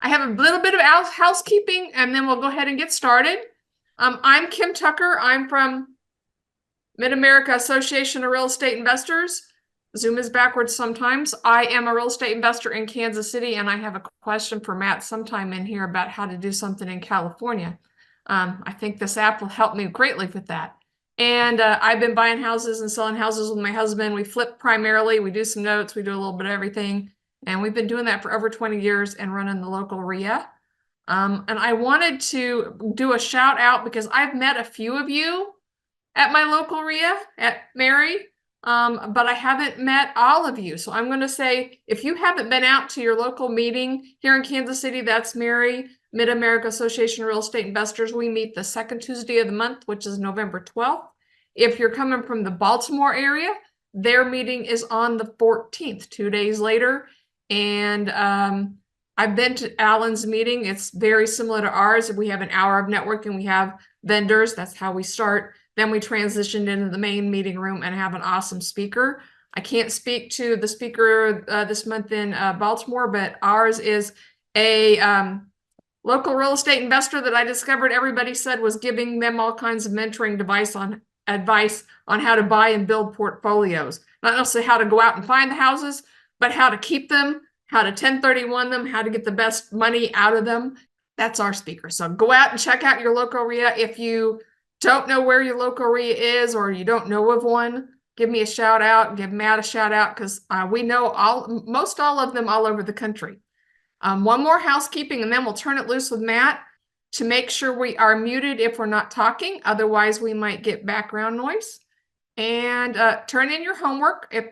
I have a little bit of housekeeping, and then we'll go ahead and get started. I'm Kim Tucker. I'm from Mid-America Association of Real Estate Investors. Zoom is backwards sometimes. I am a real estate investor in Kansas City, and I have a question for Matt sometime in here about how to do something in California. I think this app will help me greatly with that. And I've been buying houses and selling houses with my husband. We flip primarily. We do some notes. We do a little bit of everything. And we've been doing that for over 20 years and running the local RIA. And I wanted to do a shout out because I've met a few of you at my local RIA at Mary, but I haven't met all of you. So I'm going to say, if you haven't been out to your local meeting here in Kansas City, that's Mary, Mid-America Association of Real Estate Investors. We meet the second Tuesday of the month, which is November 12th. If you're coming from the Baltimore area, their meeting is on the 14th, 2 days later. And I've been to Alan's meeting. It's very similar to ours. We have an hour of networking. We have vendors. That's how we start. Then we transitioned into the main meeting room and have an awesome speaker. I can't speak to the speaker this month in Baltimore, but ours is a local real estate investor that I discovered everybody said was giving them all kinds of mentoring advice on how to buy and build portfolios. Not necessarily how to go out and find the houses, but how to keep them, how to 1031 them, how to get the best money out of them. That's our speaker. So go out and check out your local RIA. If you don't know where your local RIA is or you don't know of one, give me a shout out, give Matt a shout out, because we know most all of them all over the country. One more housekeeping, and then we'll turn it loose with Matt to make sure we are muted if we're not talking. Otherwise, we might get background noise. And turn in your homework if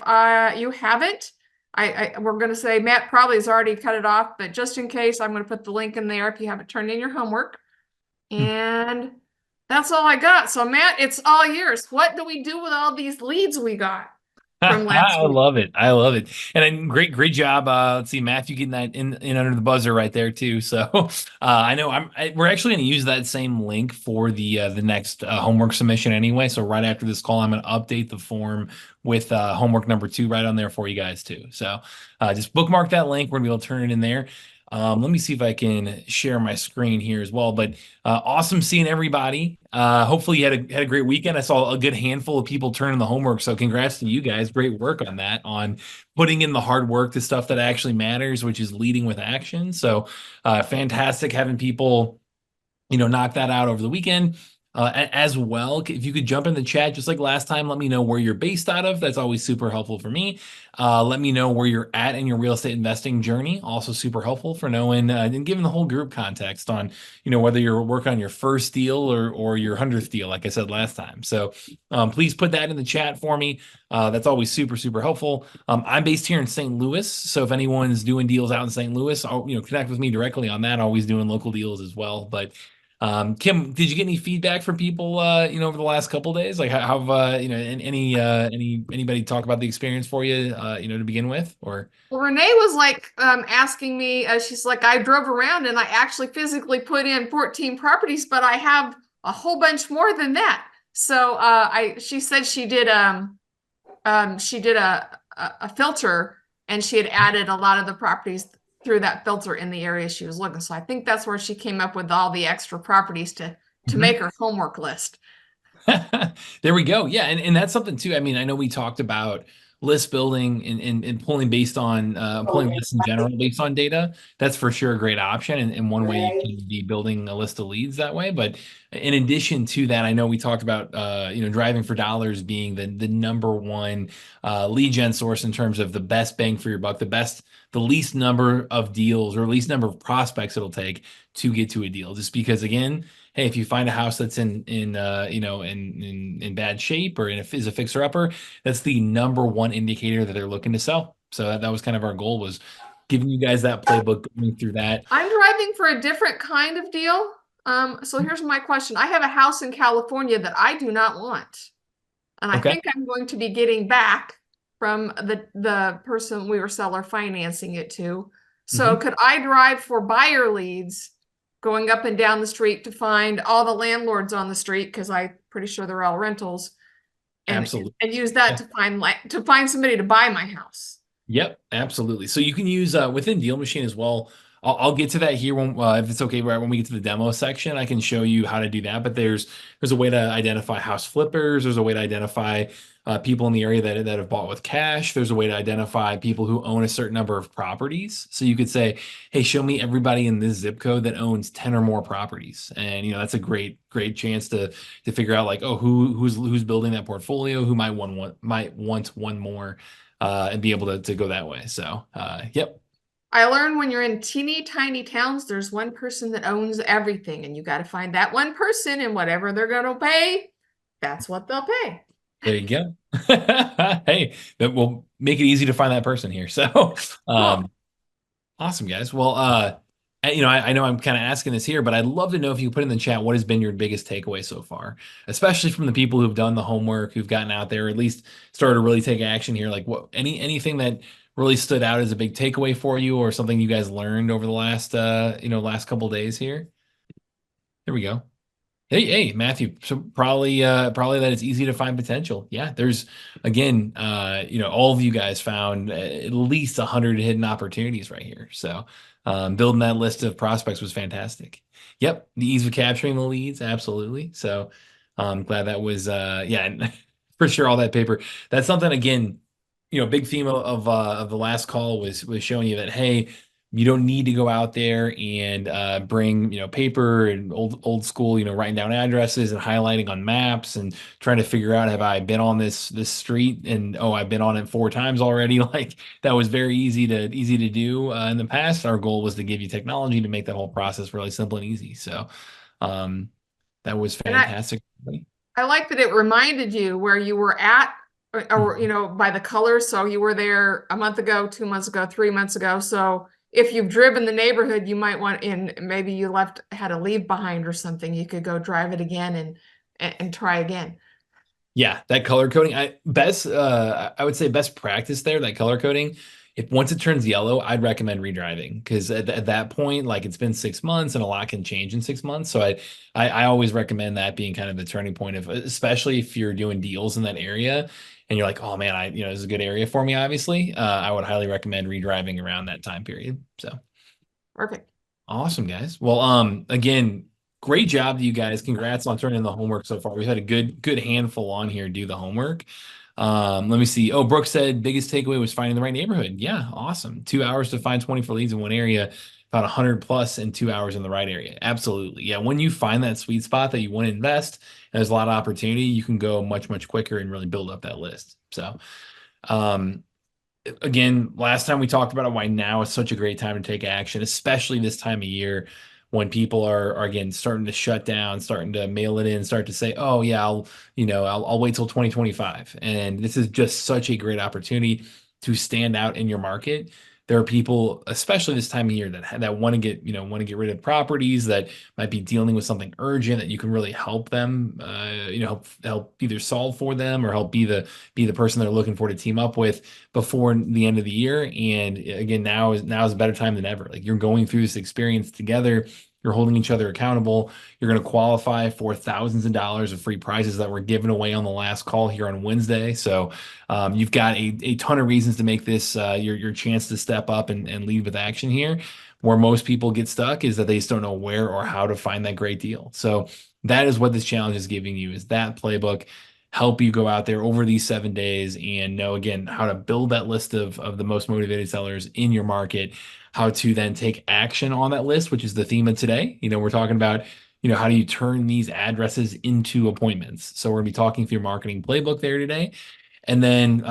you haven't. We're going to say Matt probably has already cut it off, but just in case, I'm going to put the link in there if you haven't turned in your homework. And that's all I got. So Matt, it's all yours. What do we do with all these leads we got from last I week? love it. I love it. And then great job. Let's see, Matthew getting that in under the buzzer right there too. So I know we're actually going to use that same link for the next homework submission anyway. So right after this call, I'm going to update the form with homework number 2 right on there for you guys too. So just bookmark that link. We're going to be able to turn it in there. Let me see if I can share my screen here as well. But awesome seeing everybody. Hopefully you had a great weekend. I saw a good handful of people turning the homework. So congrats to you guys. Great work on that, on putting in the hard work, the stuff that actually matters, which is leading with action. So fantastic having people, knock that out over the weekend. As well, if you could jump in the chat just like last time, let me know where you're based out of. That's always super helpful for me. Let me know where you're at in your real estate investing journey. Also super helpful for knowing and giving the whole group context on, whether you're working on your first deal or your 100th deal, like I said last time. So please put that in the chat for me. That's always super helpful. I'm based here in St. Louis, so if anyone's doing deals out in St. Louis, connect with me directly on that. Always doing local deals as well. But Kim, did you get any feedback from people, over the last couple of days? Like how have, anybody talk about the experience for you, to begin with, or? Well, Renee was like asking me, she's like, I drove around and I actually physically put in 14 properties, but I have a whole bunch more than that. So she said she did a filter and she had added a lot of the properties through that filter in the area she was looking. So I think that's where she came up with all the extra properties to make her homework list. There we go. Yeah, and that's something too. I mean, I know we talked about list building and pulling based on pulling lists in general based on data. That's for sure a great option and one way you can be building a list of leads that way. But in addition to that, I know we talked about driving for dollars being the number one lead gen source in terms of the best bang for your buck, the least number of deals or least number of prospects it'll take to get to a deal. Just because again, hey, if you find a house that's in bad shape or is a fixer upper, that's the number one indicator that they're looking to sell. So that was kind of our goal, was giving you guys that playbook, going through that. I'm driving for a different kind of deal. So here's my question. I have a house in California that I do not want. And I Okay. think I'm going to be getting back from the person we were seller financing it to. So could I drive for buyer leads going up and down the street to find all the landlords on the street, because I'm pretty sure they're all rentals, and Absolutely. use that to find somebody to buy my house? Yep, absolutely. So you can use within DealMachine as well. I'll get to that here when if it's okay, right when we get to the demo section, I can show you how to do that. But there's a way to identify house flippers. There's a way to identify people in the area that have bought with cash. There's a way to identify people who own a certain number of properties. So you could say, hey, show me everybody in this zip code that owns 10 or more properties. And that's a great chance to figure out like, oh, who's building that portfolio, who might want one more and be able to go that way. So yep. I learned when you're in teeny tiny towns, there's one person that owns everything, and you got to find that one person, and whatever they're going to pay, that's what they'll pay. There you go. Hey, that will make it easy to find that person here. So, Cool. awesome, guys. Well, I know I'm kind of asking this here, but I'd love to know if you put in the chat what has been your biggest takeaway so far, especially from the people who've done the homework, who've gotten out there, or at least started to really take action here. Like, anything that really stood out as a big takeaway for you, or something you guys learned over the last couple days here. There we go. Hey, Matthew. So probably that it's easy to find potential. Yeah, there's again, all of you guys found at least 100 hidden opportunities right here. So building that list of prospects was fantastic. Yep, the ease of capturing the leads, absolutely. So I'm glad that was yeah, and for sure all that paper. That's something again, big theme of the last call was showing you that hey, you don't need to go out there and bring paper and old school writing down addresses and highlighting on maps and trying to figure out have I been on this street and oh I've been on it 4 times already. Like that was very easy to do in the past. Our goal was to give you technology to make that whole process really simple and easy. So um, that was And I, fantastic. I like that it reminded you where you were at, or, Mhm. by the colors. So you were there a month ago, 2 months ago, 3 months ago. So if you've driven the neighborhood, you might want in, maybe you had a leave behind or something. You could go drive it again and try again. Yeah, that color coding. I would say best practice there, that color coding. If once it turns yellow, I'd recommend redriving because at that point, like it's been 6 months and a lot can change in 6 months. So I always recommend that being kind of the turning point of, especially if you're doing deals in that area and you're like, oh man, this is a good area for me, obviously. I would highly recommend redriving around that time period. So. Perfect. Awesome, guys. Well, again, great job to you guys. Congrats on turning in the homework so far. We've had a good handful on here do the homework. Let me see. Oh, Brooke said biggest takeaway was finding the right neighborhood. Yeah, awesome. 2 hours to find 24 leads in one area, about 100 plus in 2 hours in the right area. Absolutely. Yeah, when you find that sweet spot that you want to invest, and there's a lot of opportunity, you can go much quicker and really build up that list. So, um, again, last time we talked about it, why now is such a great time to take action, especially this time of year when people are again starting to shut down, starting to mail it in, start to say, "Oh yeah, I'll wait till 2025." And this is just such a great opportunity to stand out in your market. There are people, especially this time of year, that want to get rid of properties that might be dealing with something urgent that you can really help them, help either solve for them or help be the person they're looking for to team up with before the end of the year. And again, now is a better time than ever. Like you're going through this experience together. You're holding each other accountable. You're going to qualify for thousands of dollars of free prizes that were given away on the last call here on Wednesday. So you've got a ton of reasons to make this your chance to step up and lead with action here. Where most people get stuck is that they just don't know where or how to find that great deal. So that is what this challenge is giving you is that playbook help you go out there over these 7 days and know again how to build that list of the most motivated sellers in your market, how to then take action on that list, which is the theme of today. We're talking about, how do you turn these addresses into appointments? So we're gonna be talking through marketing playbook there today. And then,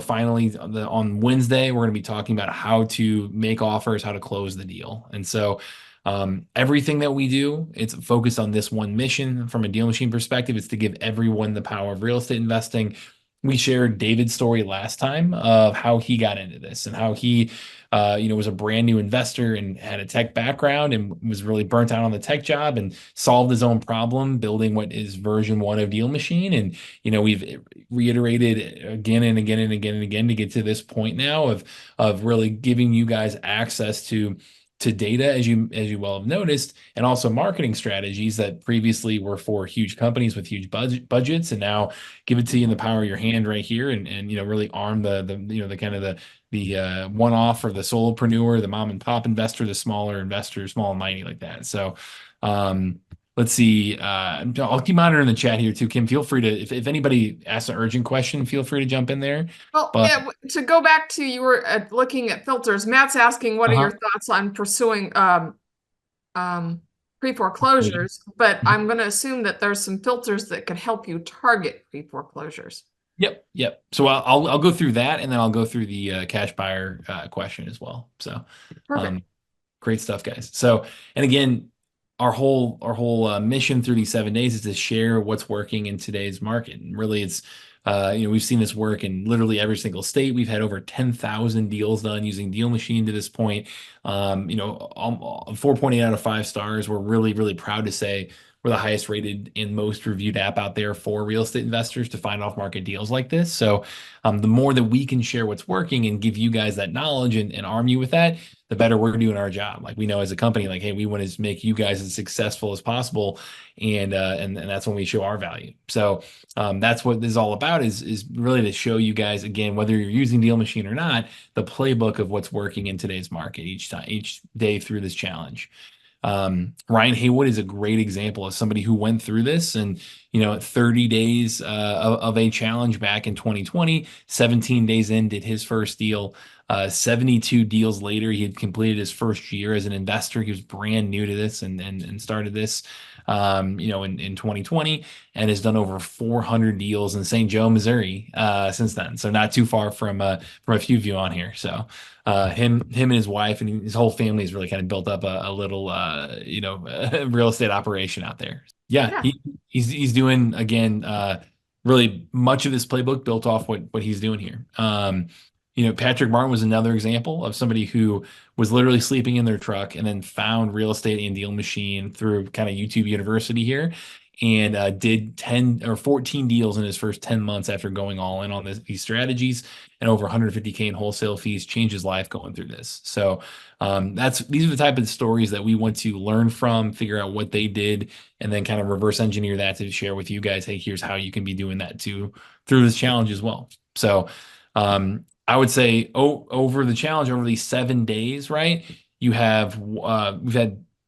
finally on Wednesday, we're going to be talking about how to make offers, how to close the deal. And so, everything that we do, it's focused on this one mission from a deal machine perspective. It's to give everyone the power of real estate investing. We shared David's story last time of how he got into this and how he, was a brand new investor and had a tech background and was really burnt out on the tech job and solved his own problem building what is version 1 of Deal Machine. And, we've reiterated again and again and again and again to get to this point now of really giving you guys access to to data, as you well have noticed, and also marketing strategies that previously were for huge companies with huge budgets, and now give it to you in the power of your hand right here, and really arm the the kind of the one-off or the solopreneur, the mom and pop investor, the smaller investor, small and mighty like that. So let's see. I'll keep monitoring the chat here too. Kim, feel free to, if anybody asks an urgent question, feel free to jump in there. Well, But yeah, to go back to you were looking at filters. Matt's asking, what are your uh-huh. thoughts on pursuing pre-foreclosures? But I'm going to assume that there's some filters that can help you target pre-foreclosures. Yep, yep. So I'll go through that, and then I'll go through the cash buyer question as well. So, Perfect. um, great stuff, guys. So, and again, our whole mission through these 7 days is to share what's working in today's market. And really, it's we've seen this work in literally every single state. We've had over 10,000 deals done using DealMachine to this point. 4.8 out of 5 stars. We're really, really proud to say we're the highest rated and most reviewed app out there for real estate investors to find off market deals like this. So, the more that we can share what's working and give you guys that knowledge and arm you with that, the better we're doing our job. Like we know as a company, like, hey, we want to make you guys as successful as possible, and that's when we show our value. So that's what this is all about, is really to show you guys, again, whether you're using Deal Machine or not, the playbook of what's working in today's market each day through this challenge. Ryan Haywood is a great example of somebody who went through this, and 30 days of a challenge back in 2020, 17 days in, did his first deal. 72 deals later, he had completed his first year as an investor. He was brand new to this, and started this in 2020, and has done over 400 deals in St. Joe, Missouri since then. So not too far from a few of you on here. So him and his wife and his whole family has really kind of built up a little real estate operation out there. Yeah, Yeah. he's doing, again, really much of this playbook built off what he's doing here. Patrick Martin was another example of somebody who was literally sleeping in their truck and then found real estate and Deal Machine through kind of YouTube University here, and did 10 or 14 deals in his first 10 months after going all in on these strategies, and over 150K in wholesale fees. Changed his life going through this. So these are the type of stories that we want to learn from, figure out what they did, and then kind of reverse engineer that to share with you guys. Hey, here's how you can be doing that too through this challenge as well. So I would say, over the challenge, over these 7 days, right? We've had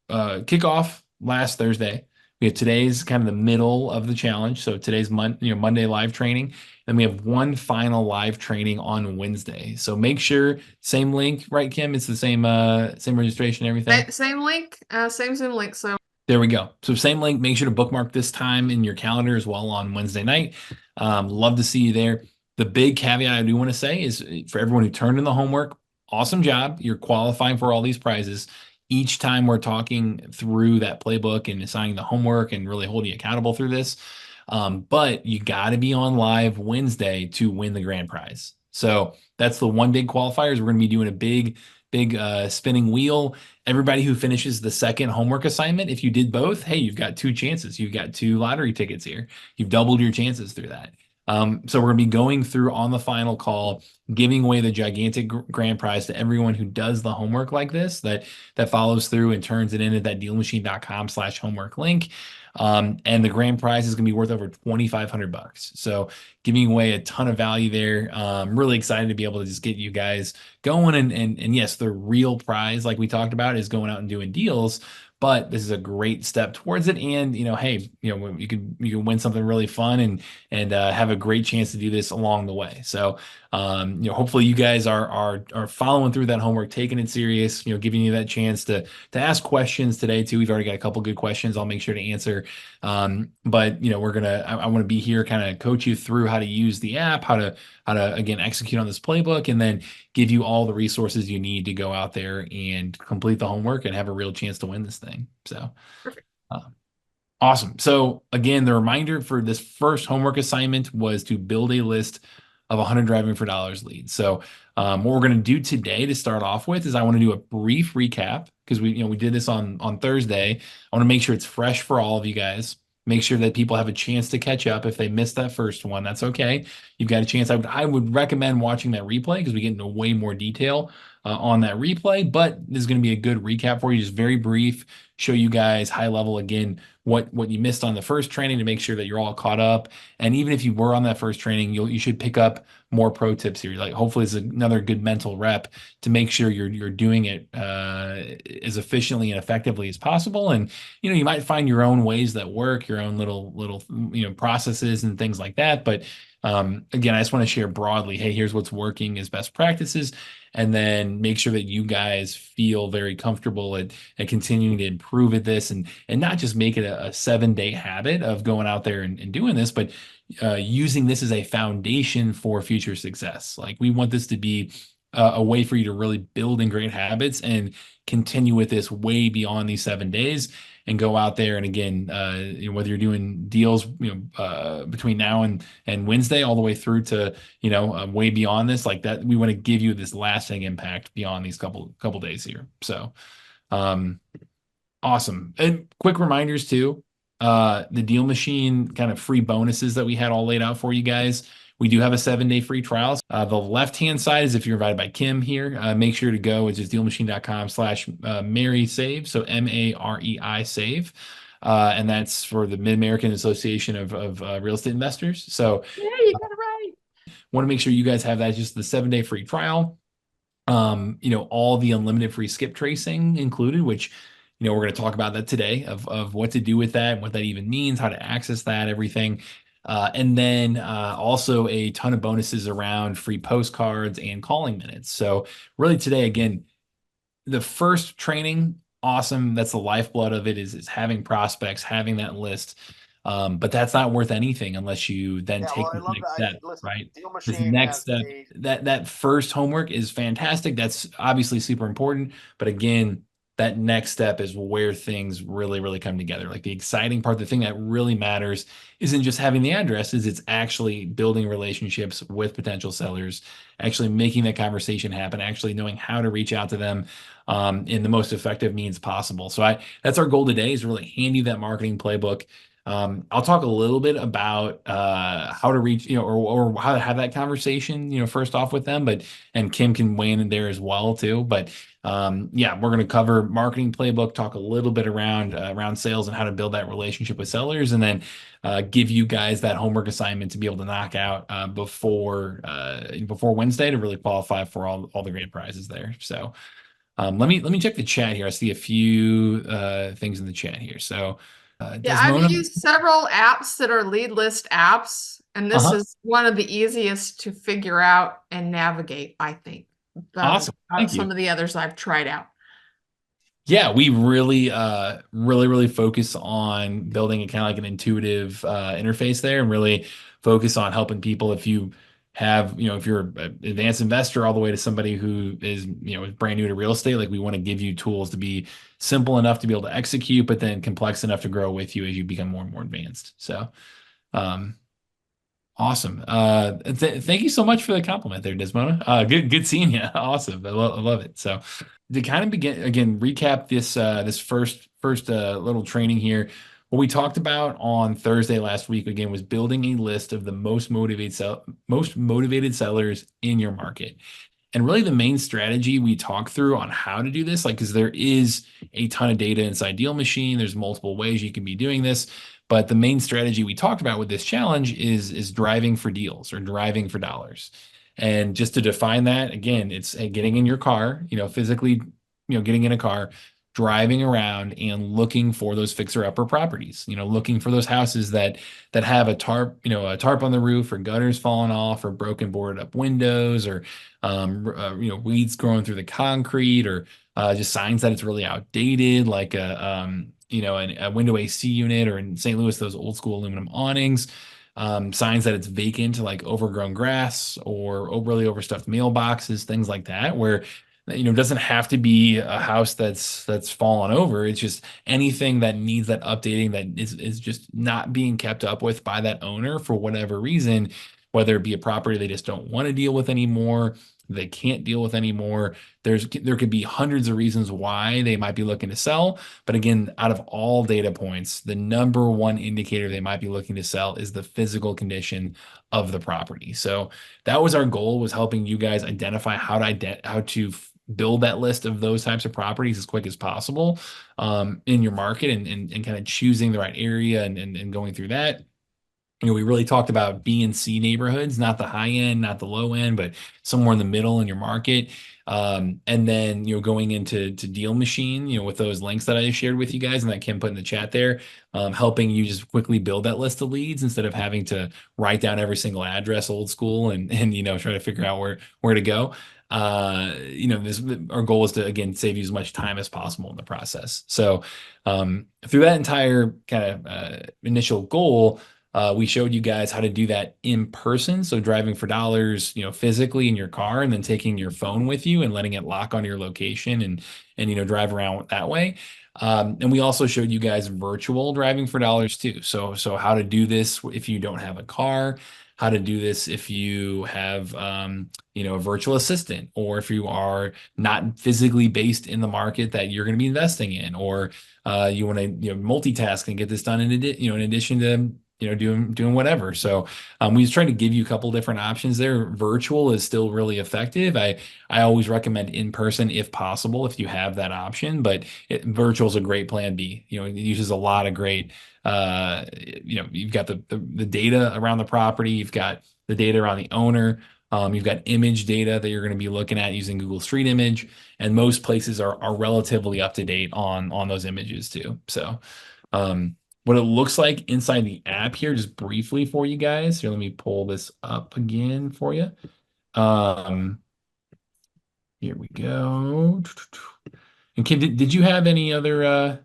kickoff last Thursday. We have today's kind of the middle of the challenge. So today's Monday live training. Then we have one final live training on Wednesday. So make sure, same link, right, Kim? It's the same registration, everything. Same link, same Zoom link. So There we go. So same link. Make sure to bookmark this time in your calendar as well on Wednesday night. Love to see you there. The big caveat I do want to say is, for everyone who turned in the homework, awesome job. You're qualifying for all these prizes. Each time we're talking through that playbook and assigning the homework and really holding you accountable through this. But you got to be on live Wednesday to win the grand prize. So that's the one big qualifier, is we're going to be doing a big spinning wheel. Everybody who finishes the second homework assignment, if you did both, hey, you've got 2 chances. You've got 2 lottery tickets here. You've doubled your chances through that. So we're going to be going through on the final call, giving away the gigantic grand prize to everyone who does the homework like this, that follows through and turns it in at that dealmachine.com/homework link. And the grand prize is going to be worth over $2,500. So giving away a ton of value there. Really excited to be able to just get you guys going. And yes, the real prize, like we talked about, is going out and doing deals. But this is a great step towards it. And, hey, you can win something really fun and have a great chance to do this along the way. So, hopefully you guys are following through that homework, taking it serious, giving you that chance to ask questions today too. We've already got a couple good questions I'll make sure to answer. But I want to be here, kind of coach you through how to use the app, how to again execute on this playbook, and then give you all the resources you need to go out there and complete the homework and have a real chance to win this thing. So perfect. awesome. So again, the reminder for this first homework assignment was to build a list of 100 driving for dollars leads. So what we're going to do today to start off with is, I want to do a brief recap, because we did this on Thursday. I want to make sure it's fresh for all of you guys. Make sure that people have a chance to catch up. If they missed that first one, that's okay. You've got a chance. I would recommend watching that replay, because we get into way more detail on that replay, but this is going to be a good recap for you, just very brief, show you guys high level again what you missed on the first training to make sure that you're all caught up. And even if you were on that first training, you should pick up more pro tips here. Like hopefully it's another good mental rep to make sure you're doing it as efficiently and effectively as possible. And you might find your own ways that work, your own little processes and things like that. But again, I just want to share broadly, hey, here's what's working as best practices, and then make sure that you guys feel very comfortable at continuing to improve at this, and not just make it a 7-day habit of going out there and doing this, but using this as a foundation for future success. Like we want this to be a way for you to really build in great habits and continue with this way beyond these 7 days, and go out there and again, whether you're doing deals, between now and Wednesday, all the way through to way beyond this, like that, we want to give you this lasting impact beyond these couple days here. So, awesome. And quick reminders too, the Deal Machine kind of free bonuses that we had all laid out for you guys. We do have a 7-day free trial. The left-hand side is if you're invited by Kim here. Make sure to go. It's just dealmachine.com/Mary Save. So MAREI Save. And that's for the Mid-American Association of Real Estate Investors. So Yeah, you got it right. want to make sure you guys have that, just the 7-day free trial. All the unlimited free skip tracing included, which we're going to talk about that today of what to do with that and what that even means, how to access that, everything. And then also a ton of bonuses around free postcards and calling minutes. So really today, again, the first training, awesome. That's the lifeblood of it, is having prospects, having that list. But that's not worth anything unless you then Yeah, take well, I the love next that. step, Listen, right? Deal This Machine next has step, a that first homework is fantastic. That's obviously super important. But again, that next step is where things really, really come together. Like the exciting part, the thing that really matters isn't just having the addresses, it's actually building relationships with potential sellers, actually making that conversation happen, actually knowing how to reach out to them in the most effective means possible. So that's our goal today, is to really hand you that marketing playbook. I'll talk a little bit about how to reach, or how to have that conversation, first off with them, and Kim can weigh in there as well too. But yeah, we're going to cover marketing playbook, talk a little bit around sales and how to build that relationship with sellers, and then give you guys that homework assignment to be able to knock out before Wednesday to really qualify for all the great prizes there. So let me check the chat here. I see a few things in the chat here. So Yeah, I've Desmona, used several apps that are lead list apps, and this uh-huh, is one of the easiest to figure out and navigate, I think, awesome. Thank some you. of the others I've tried out. Yeah, we really focus on building a kind of like an intuitive interface there, and really focus on helping people. If you have, if you're an advanced investor all the way to somebody who is, is brand new to real estate, like we want to give you tools to be simple enough to be able to execute, but then complex enough to grow with you as you become more and more advanced. So, um, awesome. Thank you so much for the compliment there, Desmona. Good seeing you. Awesome. I love it. So to kind of begin again, recap this first little training here. What we talked about on Thursday last week again was building a list of the most motivated sellers in your market. And really the main strategy we talk through on how to do this, like, because there is a ton of data inside Deal Machine, there's multiple ways you can be doing this. But the main strategy we talked about with this challenge is driving for deals or driving for dollars. And just to define that, again, it's getting in your car, physically, getting in a car, driving around and looking for those fixer-upper properties, looking for those houses that have a tarp on the roof, or gutters falling off, or broken boarded up windows, or weeds growing through the concrete, or just signs that it's really outdated, like a window AC unit, or in St. Louis, those old school aluminum awnings, signs that it's vacant, like overgrown grass or really overstuffed mailboxes, things like that, where it doesn't have to be a house that's fallen over. It's just anything that needs that updating, that is just not being kept up with by that owner for whatever reason, whether it be a property they just don't want to deal with anymore, they can't deal with anymore. There could be hundreds of reasons why they might be looking to sell. But again, out of all data points, the number one indicator they might be looking to sell is the physical condition of the property. So that was our goal, was helping you guys identify how to build that list of those types of properties as quick as possible in your market, and kind of choosing the right area, and going through that. We really talked about B and C neighborhoods, not the high end, not the low end, but somewhere in the middle in your market. And then, going into DealMachine, with those links that I shared with you guys and that Kim put in the chat there, helping you just quickly build that list of leads instead of having to write down every single address old school, and try to figure out where to go. This, our goal is to, again, save you as much time as possible in the process. So, through that entire kind of initial goal, we showed you guys how to do that in person. So driving for dollars, physically in your car, and then taking your phone with you and letting it lock on your location, and drive around that way. And we also showed you guys virtual driving for dollars too. So how to do this if you don't have a car, how to do this if you have, a virtual assistant, or if you are not physically based in the market that you're going to be investing in, or you want to, multitask and get this done in addition to doing whatever. So we just try to give you a couple different options there. Virtual is still really effective. I always recommend in person if possible, if you have that option, but virtual is a great plan B. It uses a lot of great, you've got the data around the property, you've got the data around the owner. You've got image data that you're going to be looking at using Google Street Image, and most places are relatively up to date on those images too. So, what it looks like inside the app here, just briefly for you guys. Here, let me pull this up again for you. Here we go. And Kim, did you have any other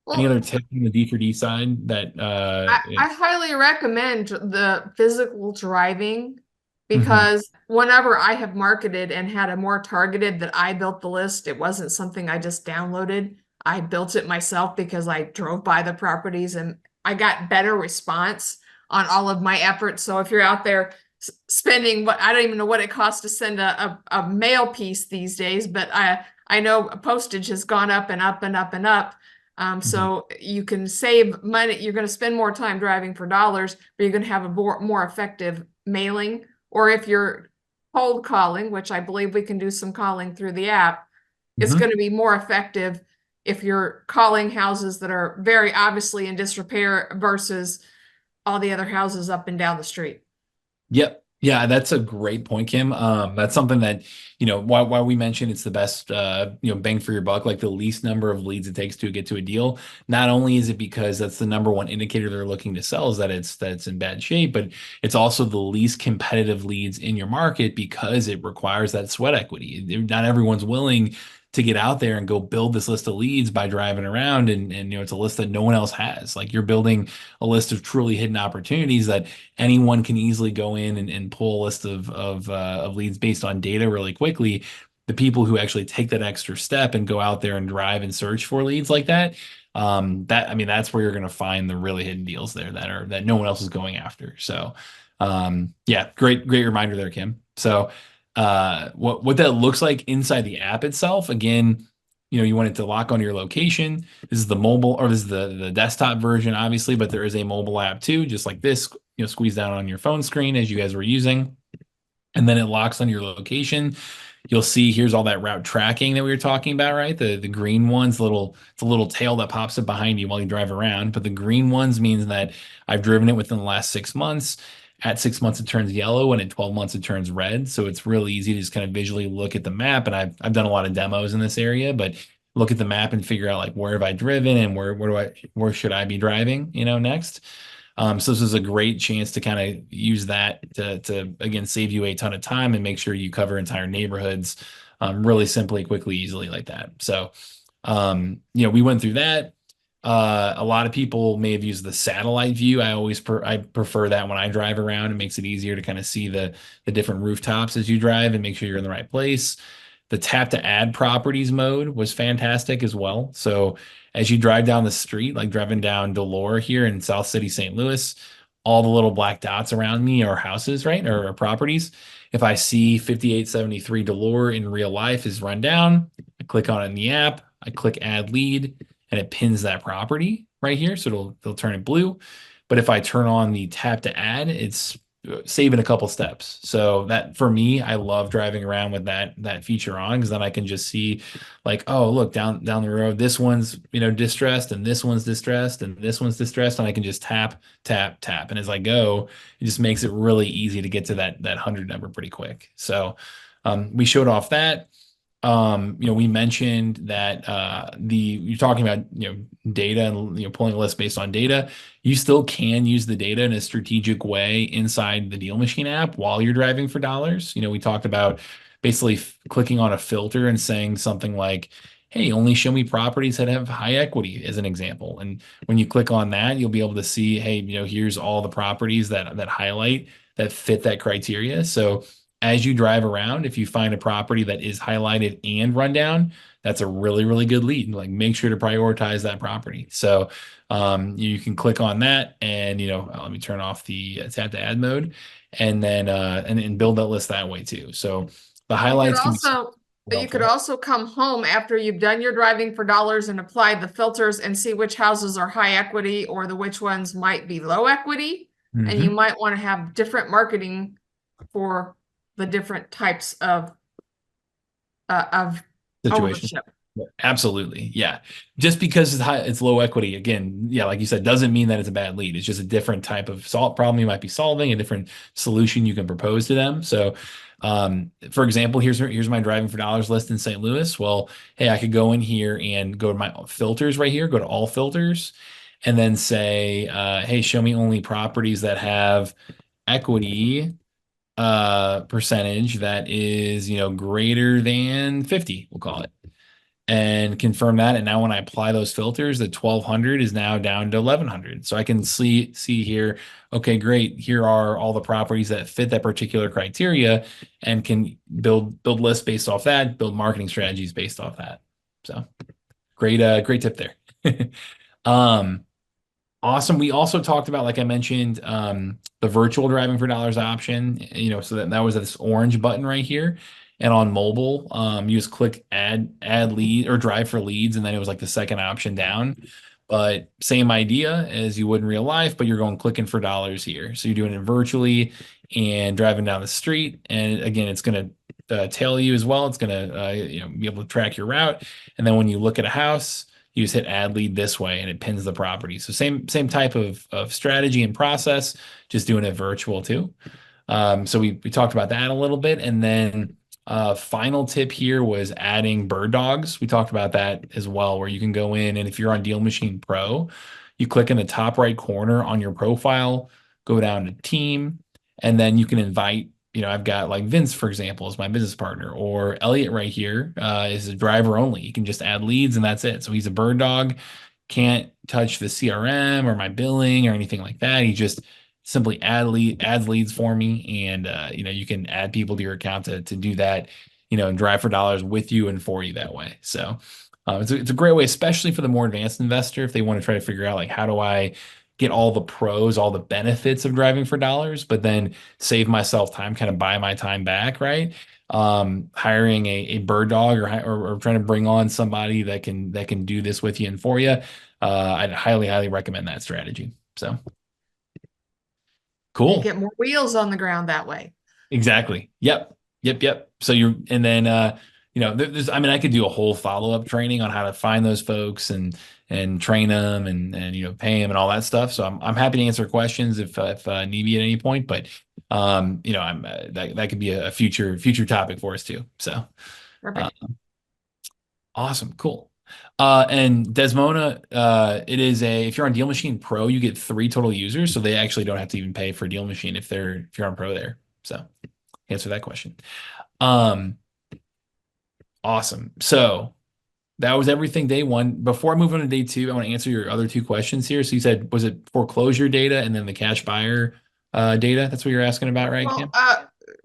Well, tips on the D4D side that I highly recommend the physical driving, Mhm. because whenever I have marketed and had a more targeted that I built the list, it wasn't something I just downloaded. I built it myself because I drove by the properties and I got better response on all of my efforts. So if you're out there spending what, I don't even know what it costs to send a mail piece these days, but I know postage has gone up and up and up and up. Mhm. So you can save money. You're going to spend more time driving for dollars, but you're going to have a more effective mailing. Or if you're cold calling, which I believe we can do some calling through the app, it's Mhm. going to be more effective if you're calling houses that are very obviously in disrepair versus all the other houses up and down the street. Yep. Yeah, that's a great point, Kim. That's something that, why we mentioned it's the best, bang for your buck, like the least number of leads it takes to get to a deal. Not only is it because that's the number one indicator they're looking to sell, is that it's in bad shape, but it's also the least competitive leads in your market because it requires that sweat equity. Not everyone's willing to get out there and go build this list of leads by driving around, and it's a list that no one else has. Like, you're building a list of truly hidden opportunities that anyone can easily go in and pull a list of leads based on data really quickly. The people who actually take that extra step and go out there and drive and search for leads like that, I mean, that's where you're going to find the really hidden deals there that no one else is going after. So, yeah, great reminder there, Kim. So, what that looks like inside the app itself, again, you want it to lock on your location. This is the mobile, or this is the desktop version, obviously, but there is a mobile app too, just like this, squeeze down on your phone screen as you guys were using, and then it locks on your location. You'll see here's all that route tracking that we were talking about, right? The green ones, it's a little tail that pops up behind you while you drive around. But the green ones means that I've driven it within the last 6 months. At 6 months, it turns yellow, and at 12 months, it turns red. So it's really easy to just kind of visually look at the map. And I've done a lot of demos in this area, but look at the map and figure out, like, where have I driven, and where should I be driving, next. So this is a great chance to kind of use that to again save you a ton of time and make sure you cover entire neighborhoods really simply, quickly, easily like that. So we went through that. A lot of people may have used the satellite view. I prefer that when I drive around. It makes it easier to kind of see the different rooftops as you drive and make sure you're in the right place. The tap to add properties mode was fantastic as well. So as you drive down the street, like driving down Delore here in South City, St. Louis, all the little black dots around me are houses, right? Or properties. If I see 5873 Delore in real life is run down, I click on it in the app, I click add lead, and it pins that property right here. So it'll turn it blue. But if I turn on the tap to add, saving a couple steps. So that for me, I love driving around with that feature on, because then I can just see like, oh, look, down the road, this one's, distressed, and this one's distressed, and this one's distressed, and I can just tap, tap, tap. And as I go, it just makes it really easy to get to that 100 number pretty quick. So we showed off that. We mentioned that you're talking about, data and, pulling a list based on data. You still can use the data in a strategic way inside the DealMachine app while you're driving for dollars. We talked about basically clicking on a filter and saying something like, hey, only show me properties that have high equity, as an example. And when you click on that, you'll be able to see, hey, here's all the properties that highlight that fit that criteria. So as you drive around, if you find a property that is highlighted and run down, that's a really, really good lead. Like, make sure to prioritize that property. So you can click on that, and let me turn off the tap to add mode, and then and build that list that way too. So the You could highlights can be also you could helpful. also come home after you've done your driving for dollars and applied the filters and see which houses are high equity or the which ones might be low equity. And you Mhm. might want to have different marketing for the different types of Situation. ownership. Absolutely. Yeah. Just because it's low equity, again, yeah, like you said, doesn't mean that it's a bad lead. It's just a different type of problem you might be solving, a different solution you can propose to them. So, for example, here's my driving for dollars list in St. Louis. Well, hey, I could go in here and go to my filters right here, go to all filters, and then say, hey, show me only properties that have equity percentage that is, greater than 50, we'll call it, and confirm that. And now when I apply those filters, the 1200 is now down to 1100. So I can see here, okay, great. Here are all the properties that fit that particular criteria, and can build lists based off that, build marketing strategies based off that. So great tip there. Um, Awesome. We also talked about, like I mentioned, the virtual driving for dollars option, so that was this orange button right here. And on mobile, you just click add lead or drive for leads, and then it was like the second option down. But same idea as you would in real life, but you're going clicking for dollars here. So you're doing it virtually and driving down the street. And again, it's going to tail you as well. It's going to be able to track your route. And then when you look at a house, you just hit add lead this way, and it pins the property. So same type of strategy and process, just doing it virtual too. So we talked about that a little bit. And then final tip here was adding bird dogs. We talked about that as well, where you can go in, and if you're on DealMachine Pro, you click in the top right corner on your profile, go down to team, and then you can invite, I've got like Vince, for example, as my business partner, or Elliot right here is a driver only. You can just add leads, and that's it. So he's a bird dog, can't touch the CRM or my billing or anything like that. He just simply adds leads for me, and you can add people to your account to do that, and drive for dollars with you and for you that way. So it's a great way, especially for the more advanced investor, if they want to try to figure out, like, how do I get all the pros, all the benefits of driving for dollars, but then save myself time, kind of buy my time back, right? Hiring a bird dog, or trying to bring on somebody that can do this with you and for you. I'd highly recommend that strategy. So You cool. get more wheels on the ground that way. Exactly. Yep. So and then there's, I mean, I could do a whole follow-up training on how to find those folks, and train them, and pay them and all that stuff. So I'm happy to answer questions if need be at any point. But I'm that could be a future topic for us too. So uh, Perfect. awesome, cool. And Desmona, if you're on DealMachine Pro, you get 3 total users, so they actually don't have to even pay for DealMachine if you're on Pro there. So answer that question. Um, awesome. So that was everything day one. Before I move on to day two, I want to answer your other 2 questions here. So you said, was it foreclosure data and then the cash buyer data? That's what you're asking about, right, Well, Kim?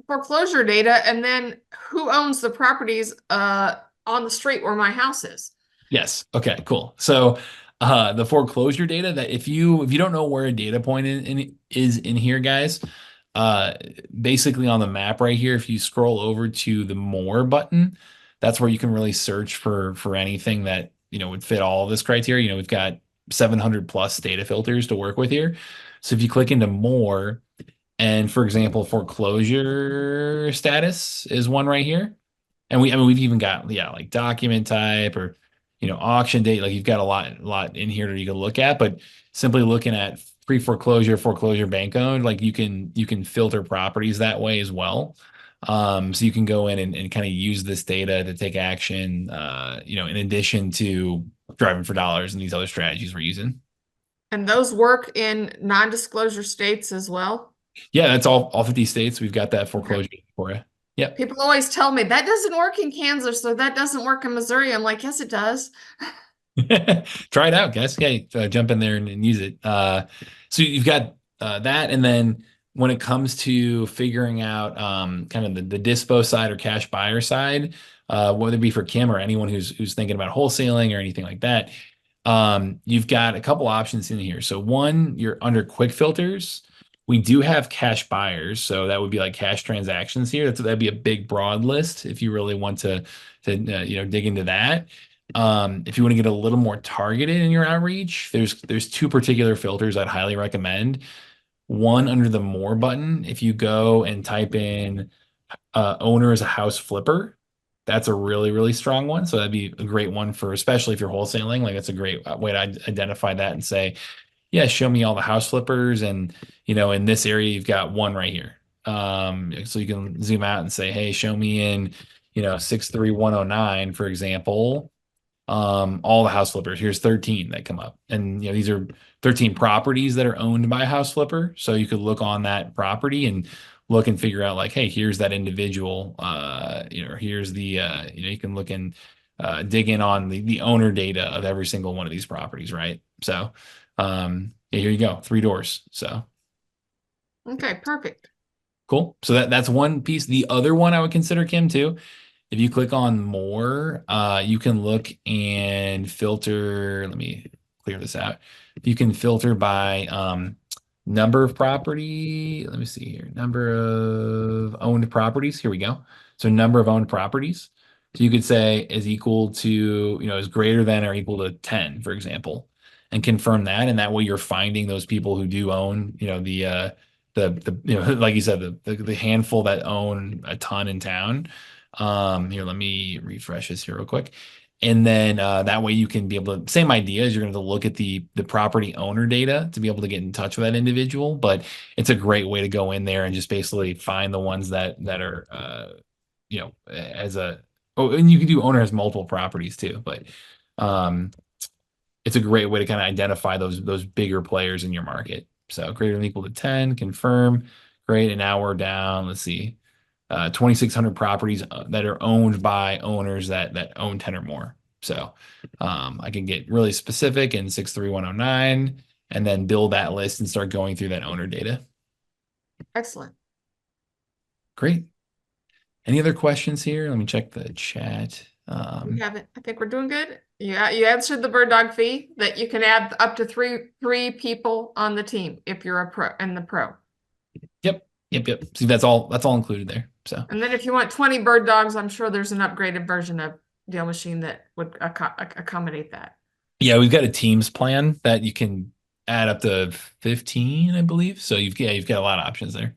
foreclosure data, and then who owns the properties on the street where my house is? Yes. Okay, cool. So the foreclosure data, that if you don't know where a data point is in here, guys, uh basically on the map right here, if you scroll over to the more button, that's where you can really search for anything that would fit all of this criteria. We've got 700 plus data filters to work with here. So if you click into more, And for example, foreclosure status is one right here. And I mean, we've even got, yeah, like document type or, auction date. Like you've got a lot in here that you can look at, but simply looking at pre-foreclosure, foreclosure, bank owned, like you can filter properties that way as well. So you can go in and kind of use this data to take action, in addition to driving for dollars and these other strategies we're using. And those work in non-disclosure states as well. Yeah, that's all 50 states. We've got that Okay. foreclosure for you. Yep. People always tell me that doesn't work in Kansas, or that doesn't work in Missouri. I'm like, yes, it does. Try it out, guys. Okay, jump in there and use it. So you've got that, and then when it comes to figuring out kind of the dispo side or cash buyer side, whether it be for Kim or anyone who's thinking about wholesaling or anything like that, you've got a couple options in here. So one, you're under quick filters. We do have cash buyers, so that would be like cash transactions here. That'd be a big broad list if you really want to dig into that. If you want to get a little more targeted in your outreach, there's two particular filters I'd highly recommend. One under the more button, if you go and type in owner as a house flipper, that's a really, really strong one. So that'd be a great one for, especially if you're wholesaling. Like that's a great way to identify that and say, yeah, show me all the house flippers. And, in this area, you've got one right here. So you can zoom out and say, hey, show me in, 63109, for example, all the house flippers. Here's 13 that come up. And these are 13 properties that are owned by a house flipper. So you could look on that property and look and figure out like, hey, here's that individual, here's the you can look and dig in on the owner data of every single one of these properties, right? So yeah, here you go, 3 doors. So Okay, perfect. cool. So that's one piece. The other one I would consider, Kim, too. If you click on more, you can look and filter. Let me clear this out. You can filter by number of property. Let me see here. Number of owned properties. Here we go. So number of owned properties. So you could say is equal to, is greater than or equal to 10, for example, and confirm that. And that way you're finding those people who do own, the like you said, the handful that own a ton in town. Here, let me refresh this here real quick. And then that way you can be able to, same idea as you're going to look at the property owner data to be able to get in touch with that individual. But it's a great way to go in there and just basically find the ones that are as a, oh, and you can do owner has multiple properties too, but um it's a great way to kind of identify those bigger players in your market. So greater than or equal to 10, confirm. Great. And now we're down, let's see, 2,600 properties that are owned by owners that own 10 or more. So I can get really specific in 63109 and then build that list and start going through that owner data. Excellent. Great. Any other questions here? Let me check the chat. We have it. I think we're doing good. Yeah, you answered the bird dog fee that you can add up to three people on the team if you're a pro and the pro. Yep. See, that's all included there. So, And then if you want 20 bird dogs, I'm sure there's an upgraded version of DealMachine that would accommodate that. yeah, we've got a Teams plan that you can add up to 15, I believe. So you've got a lot of options there.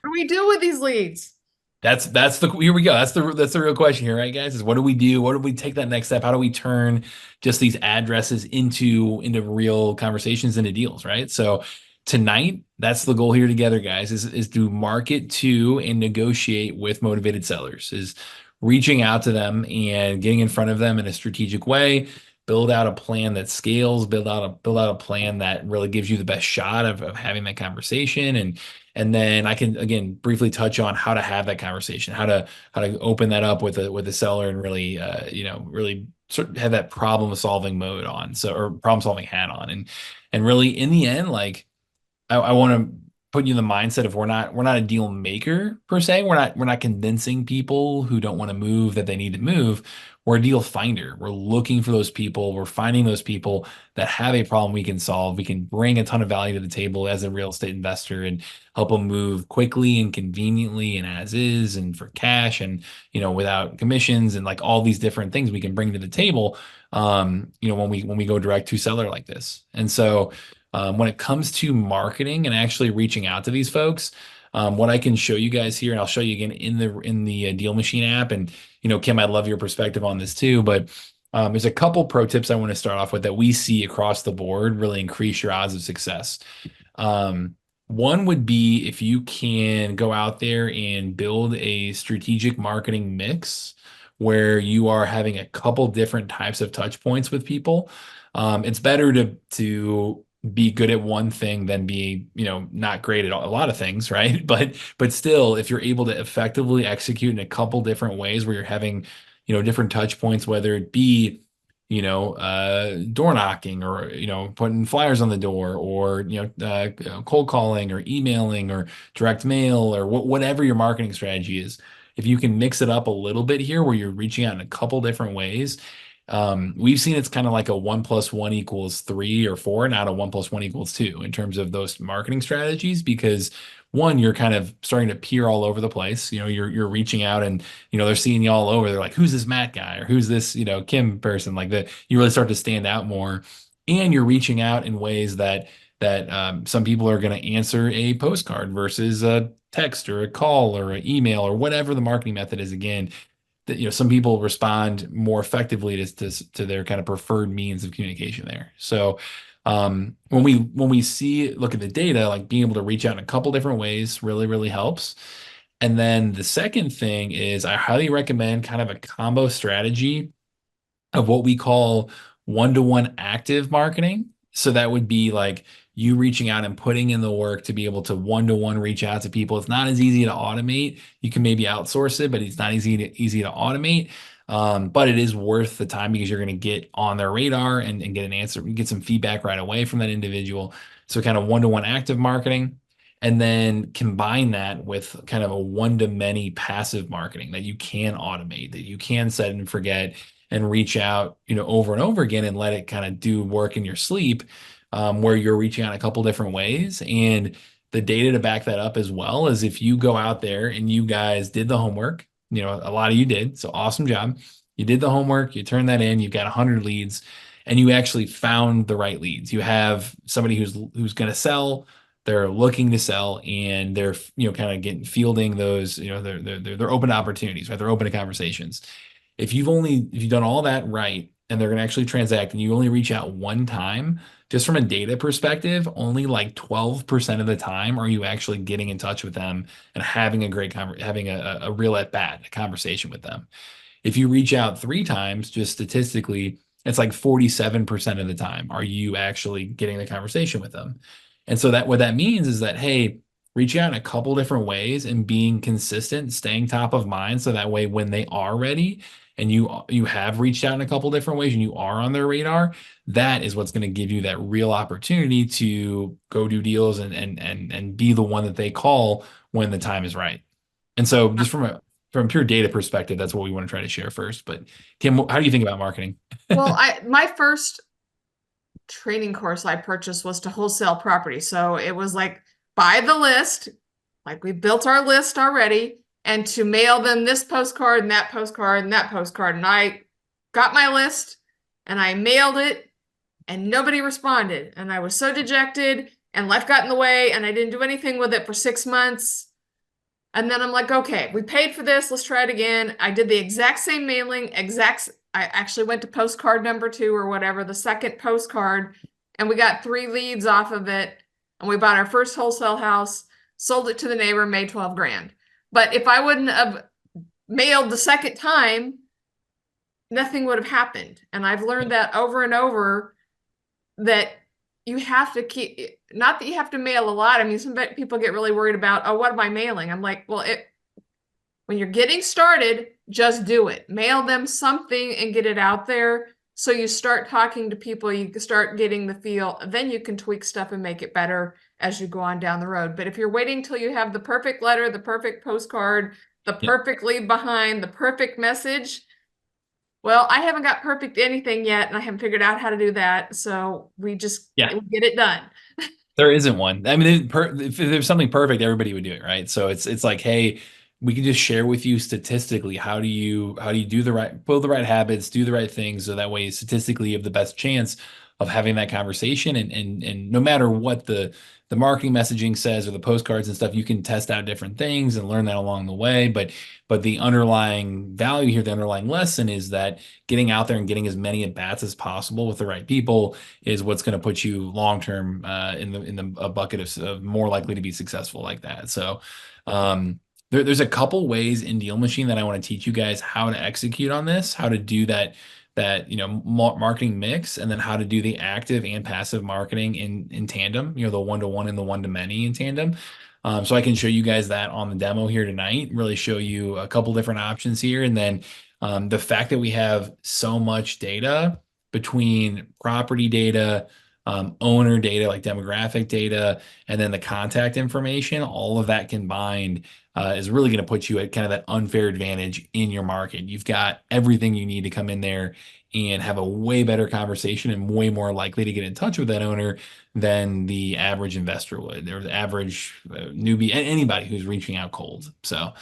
What do we do with these leads? That's the here we go. That's the real question here, right, guys? Is what do we do? What do we take that next step? How do we turn just these addresses into real conversations, into deals, right? So tonight, that's the goal here together, guys, is to market to and negotiate with motivated sellers, is reaching out to them and getting in front of them in a strategic way, build out a plan that scales, build out a plan that really gives you the best shot of having that conversation. And then I can again briefly touch on how to have that conversation, how to open that up with a seller and really really sort of have that problem solving mode on, so, or problem solving hat on. And really in the end, like I want to put you in the mindset of we're not a deal maker per se. We're not convincing people who don't want to move that they need to move. We're a deal finder. We're looking for those people. We're finding those people that have a problem we can solve. We can bring a ton of value to the table as a real estate investor and help them move quickly and conveniently and as is and for cash and without commissions and like all these different things we can bring to the table when we go direct to seller like this. And so When it comes to marketing and actually reaching out to these folks, what I can show you guys here, and I'll show you again in the Deal Machine app. And Kim, I'd love your perspective on this too. But there's a couple pro tips I want to start off with that we see across the board really increase your odds of success. Um, One would be if you can go out there and build a strategic marketing mix where you are having a couple different types of touch points with people. It's better to be good at one thing than be, not great at a lot of things, right? But still, if you're able to effectively execute in a couple different ways where you're having, different touch points, whether it be door knocking or, putting flyers on the door or, cold calling or emailing or direct mail or whatever your marketing strategy is. If you can mix it up a little bit here where you're reaching out in a couple different ways, we've seen it's kind of like a 1+1=3 or 4, not a 1+1=2 in terms of those marketing strategies, because one, you're kind of starting to peer all over the place. You're reaching out and they're seeing you all over. They're like, who's this Matt guy or who's this Kim person? Like that, you really start to stand out more, and you're reaching out in ways that some people are going to answer a postcard versus a text or a call or an email or whatever the marketing method is. Again, that some people respond more effectively to their kind of preferred means of communication there. So when we look at the data, like being able to reach out in a couple different ways really, really helps. And then the second thing is I highly recommend kind of a combo strategy of what we call one-to-one active marketing. So that would be like you reaching out and putting in the work to be able to one-to-one reach out to people. It's not as easy to automate. You can maybe outsource it, but it's not easy to automate. But it is worth the time because you're going to get on their radar and get an answer, get some feedback right away from that individual. So kind of one-to-one active marketing. And then combine that with kind of a one-to-many passive marketing that you can automate, that you can set and forget and reach out, over and over again and let it kind of do work in your sleep, where you're reaching out a couple different ways. And the data to back that up as well is if you go out there and you guys did the homework, a lot of you did, so awesome job. You did the homework, you turned that in, you've got 100 leads, and you actually found the right leads. You have somebody who's going to sell, they're looking to sell, and they're kind of getting fielding those, they're open to opportunities, right? They're open to conversations. If you've done all that right and they're going to actually transact and you only reach out one time, just from a data perspective, only like 12% of the time are you actually getting in touch with them and having having a real at bat, a conversation with them. If you reach out 3 times, just statistically, it's like 47% of the time are you actually getting the conversation with them. And so that what that means is that, hey, reach out in a couple different ways and being consistent, staying top of mind. So that way, when they are ready and you have reached out in a couple different ways and you are on their radar, that is what's going to give you that real opportunity to go do deals and be the one that they call when the time is right. And so just from a pure data perspective, that's what we want to try to share first. But Kim, how do you think about marketing? Well, my first training course I purchased was to wholesale property. So it was like buy the list, like we built our list already, and to mail them this postcard and that postcard and that postcard. And I got my list and I mailed it and nobody responded. And I was so dejected and life got in the way and I didn't do anything with it for 6 months. And then I'm like, okay, we paid for this. Let's try it again. I did the exact same mailing, I actually went to postcard number 2 or whatever, the second postcard, and we got 3 leads off of it. And we bought our first wholesale house, sold it to the neighbor, made 12 grand. But if I wouldn't have mailed the second time, nothing would have happened. And I've learned that over and over, that you have to keep, not that you have to mail a lot. I mean, some people get really worried about, oh, what am I mailing? I'm like, well, when you're getting started, just do it. Mail them something and get it out there. So you start talking to people, you start getting the feel, then you can tweak stuff and make it better as you go on down the road. But if you're waiting till you have the perfect letter, the perfect postcard, the perfect leave behind, the perfect message, well, I haven't got perfect anything yet, and I haven't figured out how to do that. So we just get it done. There isn't one. I mean, if there's something perfect, everybody would do it, right? So it's like, hey, we can just share with you statistically how do you build the right habits, do the right things, so that way statistically you have the best chance of having that conversation. And no matter what the marketing messaging says or the postcards and stuff, you can test out different things and learn that along the way. But the underlying value here, the underlying lesson is that getting out there and getting as many at bats as possible with the right people is what's going to put you long term in the a bucket of more likely to be successful like that. So there's a couple ways in DealMachine that I want to teach you guys how to execute on this, how to do that marketing mix, and then how to do the active and passive marketing in tandem, the one-to-one and the one-to-many in tandem. So I can show you guys that on the demo here tonight, really show you a couple different options here. And then the fact that we have so much data between property data, owner data, like demographic data, and then the contact information, all of that combined is really going to put you at kind of that unfair advantage in your market. You've got everything you need to come in there and have a way better conversation and way more likely to get in touch with that owner than the average investor would, or the average newbie, anybody who's reaching out cold. So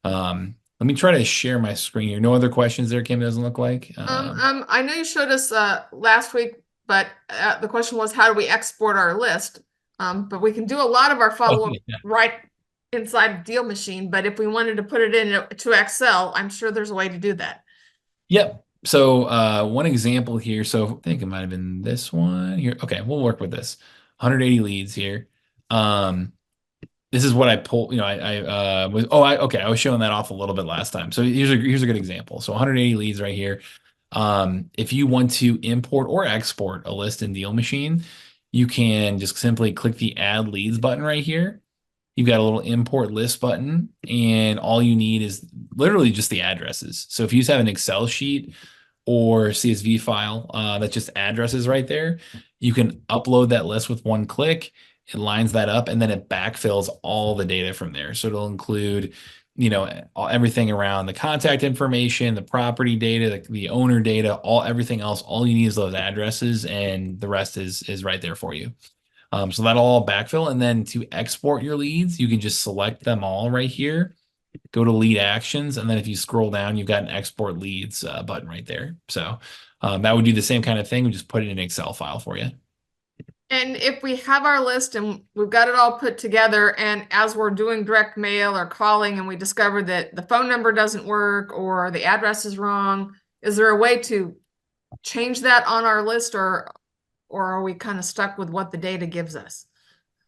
let me try to share my screen here. No other questions there, Kim, doesn't look like. I know you showed us last week, but the question was, how do we export our list? But we can do a lot of our follow-up right inside of DealMachine. But if we wanted to put it into Excel, I'm sure there's a way to do that. Yep. So one example here. So I think it might have been this one here. Okay, we'll work with this. 180 leads here. This is what I pulled. I was showing that off a little bit last time. So here's a good example. So 180 leads right here. If you want to import or export a list in DealMachine, you can just simply click the Add Leads button right here. You've got a little Import List button, and all you need is literally just the addresses. So if you just have an Excel sheet or CSV file that's just addresses right there, you can upload that list with one click. It lines that up, and then it backfills all the data from there. So it'll include everything around the contact information, the property data, the owner data, everything else. All you need is those addresses, and the rest is right there for you. So that'll all backfill. And then to export your leads, you can just select them all right here, go to lead actions. And then if you scroll down, you've got an export leads button right there. So that would do the same kind of thing. We just put it in an Excel file for you. And if we have our list and we've got it all put together, and as we're doing direct mail or calling and we discover that the phone number doesn't work or the address is wrong, is there a way to change that on our list, or are we kind of stuck with what the data gives us?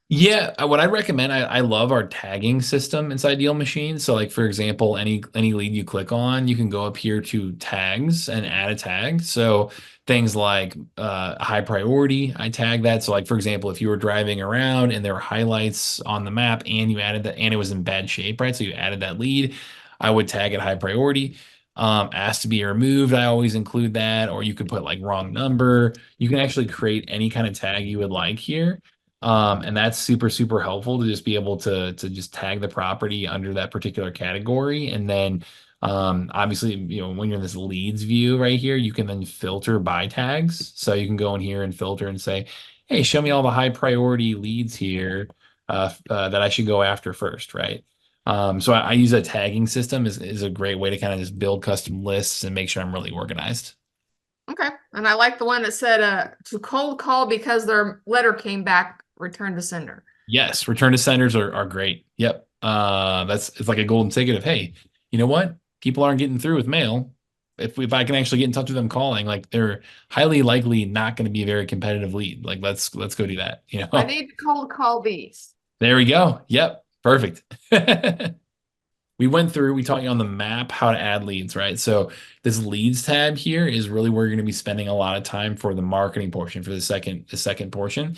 Yeah, what I recommend, I love our tagging system inside DealMachine. So like, for example, any lead you click on, you can go up here to tags and add a tag. So things like high priority, I tag that. So like, for example, if you were driving around and there were highlights on the map and you added that and it was in bad shape, right? So you added that lead, I would tag it high priority. Asked to be removed, I always include that. Or you could put like wrong number. You can actually create any kind of tag you would like here. And that's super, super helpful to just be able to just tag the property under that particular category. And then obviously, when you're in this leads view right here, you can then filter by tags. So you can go in here and filter and say, hey, show me all the high priority leads here that I should go after first, right? So I use a tagging system is a great way to kind of just build custom lists and make sure I'm really organized. Okay. And I like the one that said to cold call because their letter came back, return to sender. Yes, return to senders are great. Yep. It's like a golden ticket of, hey, you know what? People aren't getting through with mail. If I can actually get in touch with them calling, like they're highly likely not going to be a very competitive lead. Like let's go do that. I need to cold call these. There we go. Yep. Perfect. We taught you on the map how to add leads, right? So this leads tab here is really where you're going to be spending a lot of time for the marketing portion, for the second portion.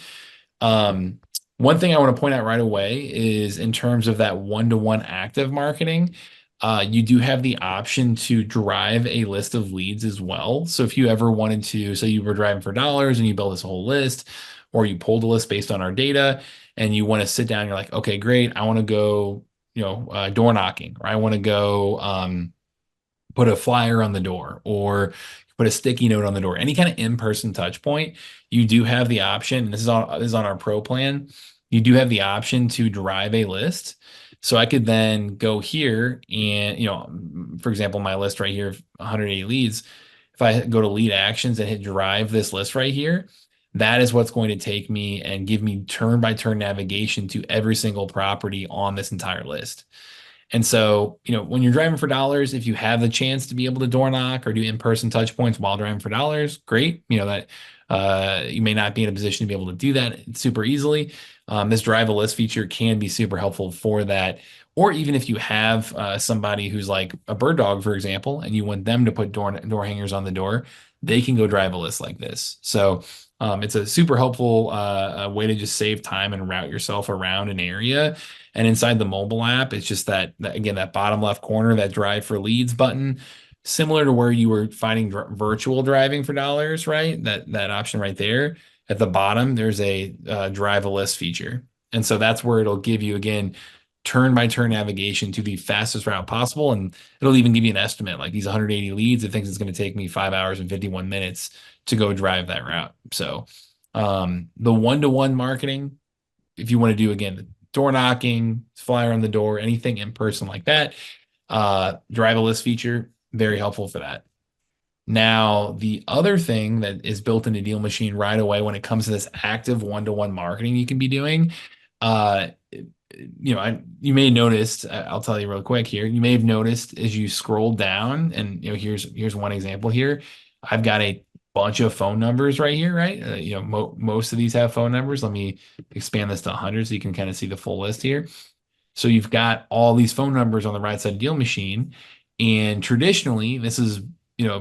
One thing I want to point out right away is in terms of that one-to-one active marketing, you do have the option to drive a list of leads as well. So if you ever wanted to, say you were driving for dollars and you build this whole list, or you pulled a list based on our data and you want to sit down, you're like, okay, great. I want to go, door knocking, or I want to go, put a flyer on the door, or put a sticky note on the door, any kind of in-person touch point. You do have the option, and this is on our pro plan. You do have the option to drive a list. So I could then go here and, for example, my list right here, 180 leads. If I go to lead actions and hit drive this list right here, That is what's going to take me and give me turn by turn navigation to every single property on this entire list. And so, when you're driving for dollars, if you have the chance to be able to door knock or do in-person touch points while driving for dollars, great. That you may not be in a position to be able to do that super easily. This drive a list feature can be super helpful for that. Or even if you have somebody who's like a bird dog, for example, and you want them to put door hangers on the door, they can go drive a list like this. So it's a super helpful way to just save time and route yourself around an area. And inside the mobile app, it's just again, that bottom left corner, that drive for leads button, similar to where you were finding virtual driving for dollars, right? That option right there. At the bottom, there's a drive a list feature. And so that's where it'll give you, again, turn by turn navigation to the fastest route possible. And it'll even give you an estimate like these 180 leads. It thinks it's going to take me 5 hours and 51 minutes to go drive that route. So the one-to-one marketing, if you want to do, again, door knocking, flyer on the door, anything in person like that, drive a list feature, very helpful for that. Now, the other thing that is built into DealMachine right away when it comes to this active one-to-one marketing you can be doing, you may have noticed, I'll tell you real quick here, you may have noticed as you scroll down, and here's one example here. I've got a bunch of phone numbers right here, right? Most of these have phone numbers. Let me expand this to 100 so you can kind of see the full list here. So you've got all these phone numbers on the right side of DealMachine. And traditionally, this is,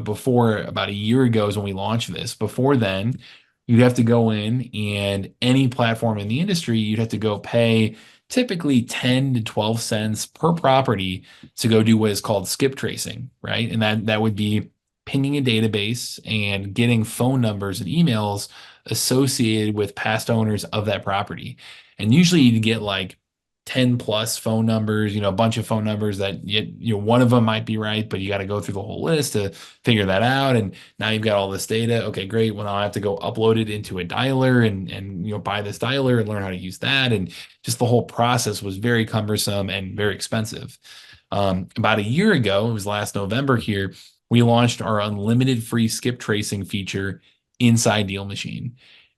before about a year ago is when we launched this. Before then, you'd have to go in, and any platform in the industry, you'd have to go pay typically 10 to 12 cents per property to go do what is called skip tracing, right? And that would be pinging a database and getting phone numbers and emails associated with past owners of that property. And usually you'd get like 10 plus phone numbers, a bunch of phone numbers that one of them might be right, but you got to go through the whole list to figure that out. And now you've got all this data. Okay, great. Well, now I have to go upload it into a dialer and buy this dialer and learn how to use that. And just the whole process was very cumbersome and very expensive. About a year ago, it was last November here, we launched our unlimited free skip tracing feature inside DealMachine.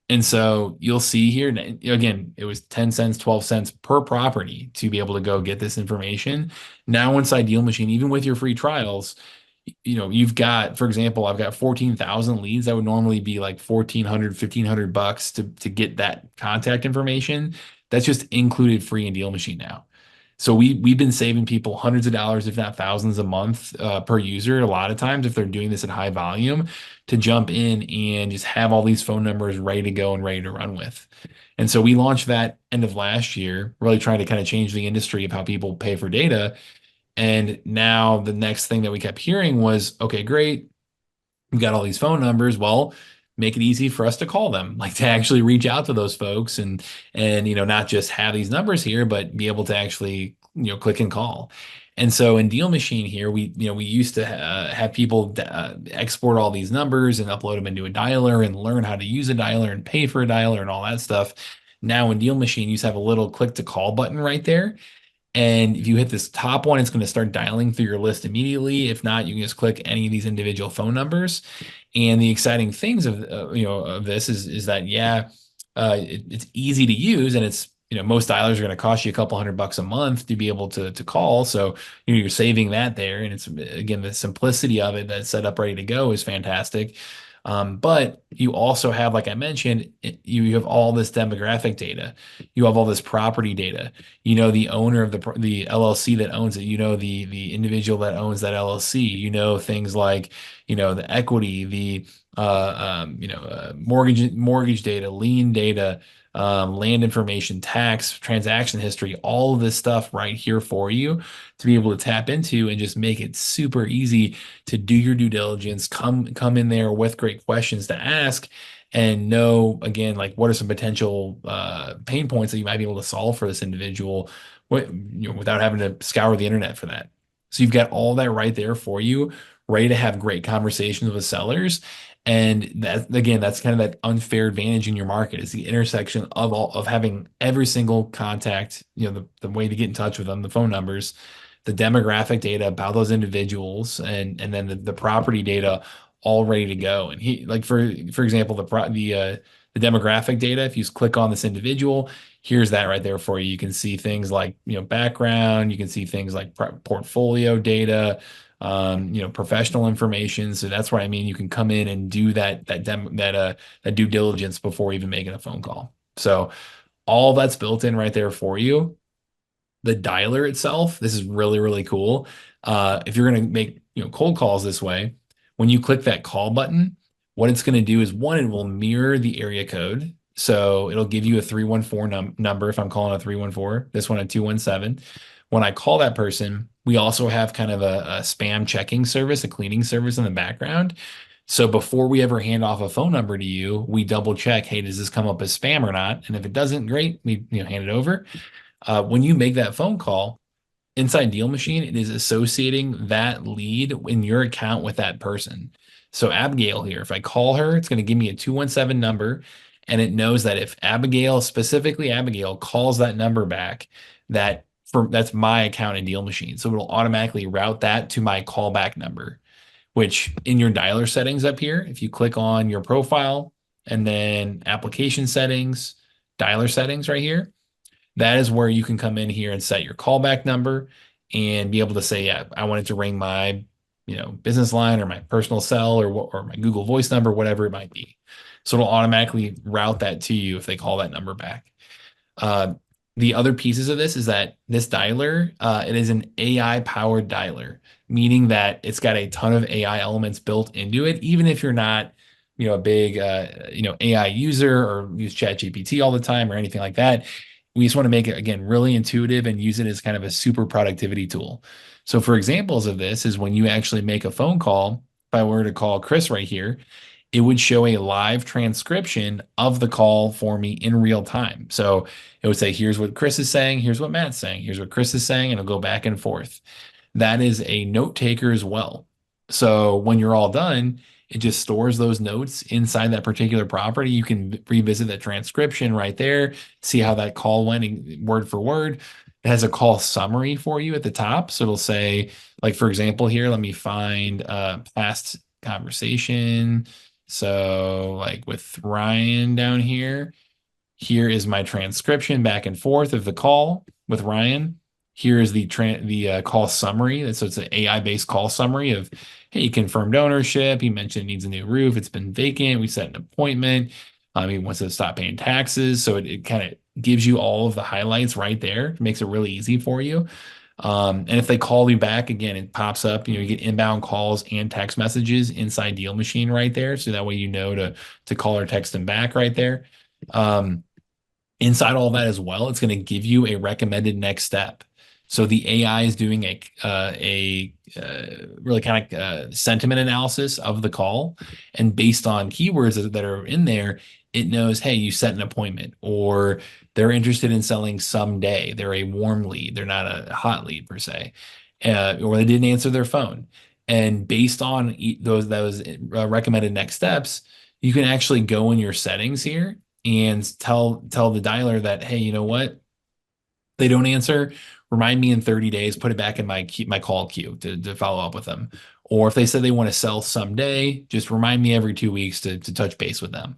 And so you'll see here, again, it was 10 cents, 12 cents per property to be able to go get this information. Now inside DealMachine, even with your free trials, you've got, for example, I've got 14,000 leads. That would normally be like 1,400, $1,500 to get that contact information. That's just included free in DealMachine now. So we've been saving people hundreds of dollars, if not thousands a month per user. A lot of times, if they're doing this at high volume, to jump in and just have all these phone numbers ready to go and ready to run with. And so we launched that end of last year, really trying to kind of change the industry of how people pay for data. And now the next thing that we kept hearing was, okay, great, we've got all these phone numbers. Well, make it easy for us to call them, like to actually reach out to those folks and not just have these numbers here, but be able to actually click and call. And so in DealMachine here, we used to have people export all these numbers and upload them into a dialer and learn how to use a dialer and pay for a dialer and all that stuff. Now in DealMachine, you just have a little click to call button right there. And if you hit this top one, it's going to start dialing through your list immediately. If not, you can just click any of these individual phone numbers. And the exciting things of this is that it's easy to use, and it's most dialers are going to cost you a couple $100 a month to be able to call. So you're saving that there, and it's, again, the simplicity of it that's set up ready to go is fantastic. But you also have, like I mentioned, you have all this demographic data. You have all this property data. The owner of the LLC that owns it. The individual that owns that LLC. Things like the equity, the mortgage data, lien data, land information, tax, transaction history, all of this stuff right here for you to be able to tap into and just make it super easy to do your due diligence, come in there with great questions to ask and know, again, like what are some potential pain points that you might be able to solve for this individual without having to scour the internet for that. So you've got all that right there for you, ready to have great conversations with sellers. And that's kind of that unfair advantage in your market is the intersection of having every single contact, the way to get in touch with them, the phone numbers, the demographic data about those individuals, and then the property data all ready to go. And for example, the the demographic data. If you just click on this individual, here's that right there for you. You can see things like, background. You can see things like portfolio data, professional information. So that's what I mean. You can come in and do that due diligence before even making a phone call. So all that's built in right there for you. The dialer itself, this is really, really cool. If you're going to make, cold calls this way, when you click that call button, what it's going to do is one, it will mirror the area code. So it'll give you a 314 number if I'm calling a 314, this one a 217. When I call that person, we also have kind of a spam checking service, a cleaning service in the background. So before we ever hand off a phone number to you, we double check, hey, does this come up as spam or not? And if it doesn't, great, we hand it over. When you make that phone call, inside DealMachine, it is associating that lead in your account with that person. So Abigail here, if I call her, it's going to give me a 217 number, and it knows that if Abigail, specifically Abigail, calls that number back, that's my account in DealMachine. So it'll automatically route that to my callback number, which in your dialer settings up here, if you click on your profile and then application settings, dialer settings right here, that is where you can come in here and set your callback number and be able to say, yeah, I want it to ring my, business line or my personal cell or my Google Voice number, whatever it might be. So it'll automatically route that to you if they call that number back. The other pieces of this is that this dialer, it is an AI powered dialer, meaning that it's got a ton of AI elements built into it, even if you're not, a big, AI user or use ChatGPT all the time or anything like that. We just want to make it, again, really intuitive and use it as kind of a super productivity tool. So for examples of this is when you actually make a phone call, if I were to call Chris right here, it would show a live transcription of the call for me in real time. So it would say, here's what Chris is saying, here's what Matt's saying, here's what Chris is saying, and it'll go back and forth. That is a note taker as well. So when you're all done, it just stores those notes inside that particular property. You can revisit that transcription right there, see how that call went word for word. It has a call summary for you at the top. So it'll say, like, for example, here, let me find past conversation. So like with Ryan down here, here is my transcription back and forth of the call with Ryan. Here is the call summary. So it's an AI-based call summary of, hey, he confirmed ownership. He mentioned it needs a new roof. It's been vacant. We set an appointment. He wants to stop paying taxes. So it kind of gives you all of the highlights right there. It makes it really easy for you. And if they call you back again, it pops up, you get inbound calls and text messages inside DealMachine right there. So that way, to call or text them back right there. Inside all that as well, it's going to give you a recommended next step. So the AI is doing a really kind of sentiment analysis of the call, and based on keywords that are in there, it knows, hey, you set an appointment, or they're interested in selling someday. They're a warm lead. They're not a hot lead per se, or they didn't answer their phone. And based on those recommended next steps, you can actually go in your settings here and tell the dialer that, hey, you know what? They don't answer, remind me in 30 days, put it back in my call queue to follow up with them. Or if they said they want to sell someday, just remind me every 2 weeks to touch base with them.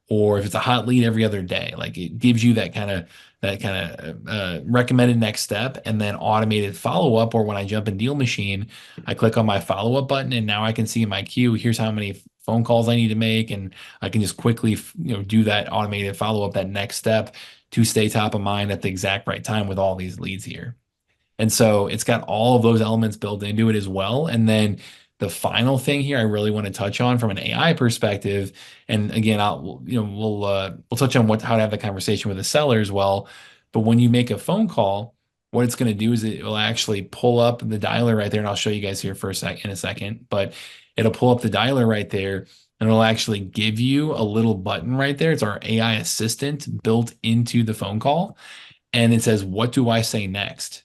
Or if it's a hot lead, every other day. Like, it gives you that kind of recommended next step, and then automated follow-up. Or when I jump in DealMachine, I click on my follow-up button, and now I can see in my queue, here's how many phone calls I need to make, and I can just quickly do that automated follow-up, that next step, to stay top of mind at the exact right time with all these leads here. And so it's got all of those elements built into it as well. And then the final thing here I really want to touch on from an AI perspective, and again, we'll touch on how to have the conversation with the seller as well. But when you make a phone call, what it's going to do is it will actually pull up the dialer right there, and I'll show you guys here in a second. But it'll pull up the dialer right there, and it'll actually give you a little button right there. It's our AI assistant built into the phone call, and it says, "What do I say next?"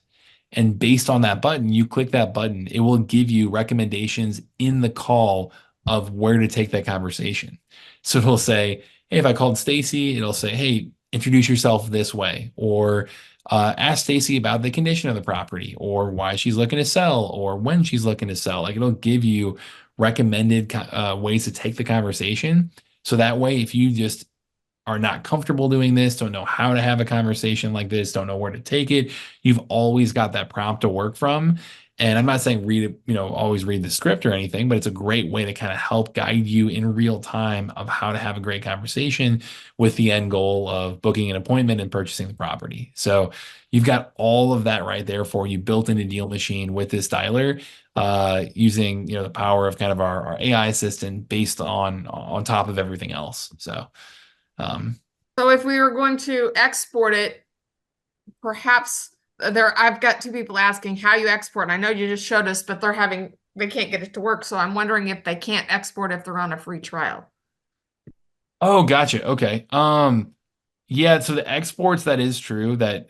And based on that button, you click that button, it will give you recommendations in the call of where to take that conversation. So it'll say, hey, if I called Stacy, it'll say, hey, introduce yourself this way, or ask Stacy about the condition of the property, or why she's looking to sell, or when she's looking to sell. Like, it'll give you recommended ways to take the conversation. So that way, if you just are not comfortable doing this, don't know how to have a conversation like this, don't know where to take it, you've always got that prompt to work from. And I'm not saying read it, always read the script or anything, but it's a great way to kind of help guide you in real time of how to have a great conversation with the end goal of booking an appointment and purchasing the property. So you've got all of that right there for you built into Deal Machine with this dialer, using the power of kind of our AI assistant based on top of everything else. So um, So if we were going to export it, perhaps I've got two people asking how you export. I know you just showed us, but they can't get it to work. So I'm wondering if they can't export if they're on a free trial. oh, gotcha. Okay. Yeah, so the exports, that is true that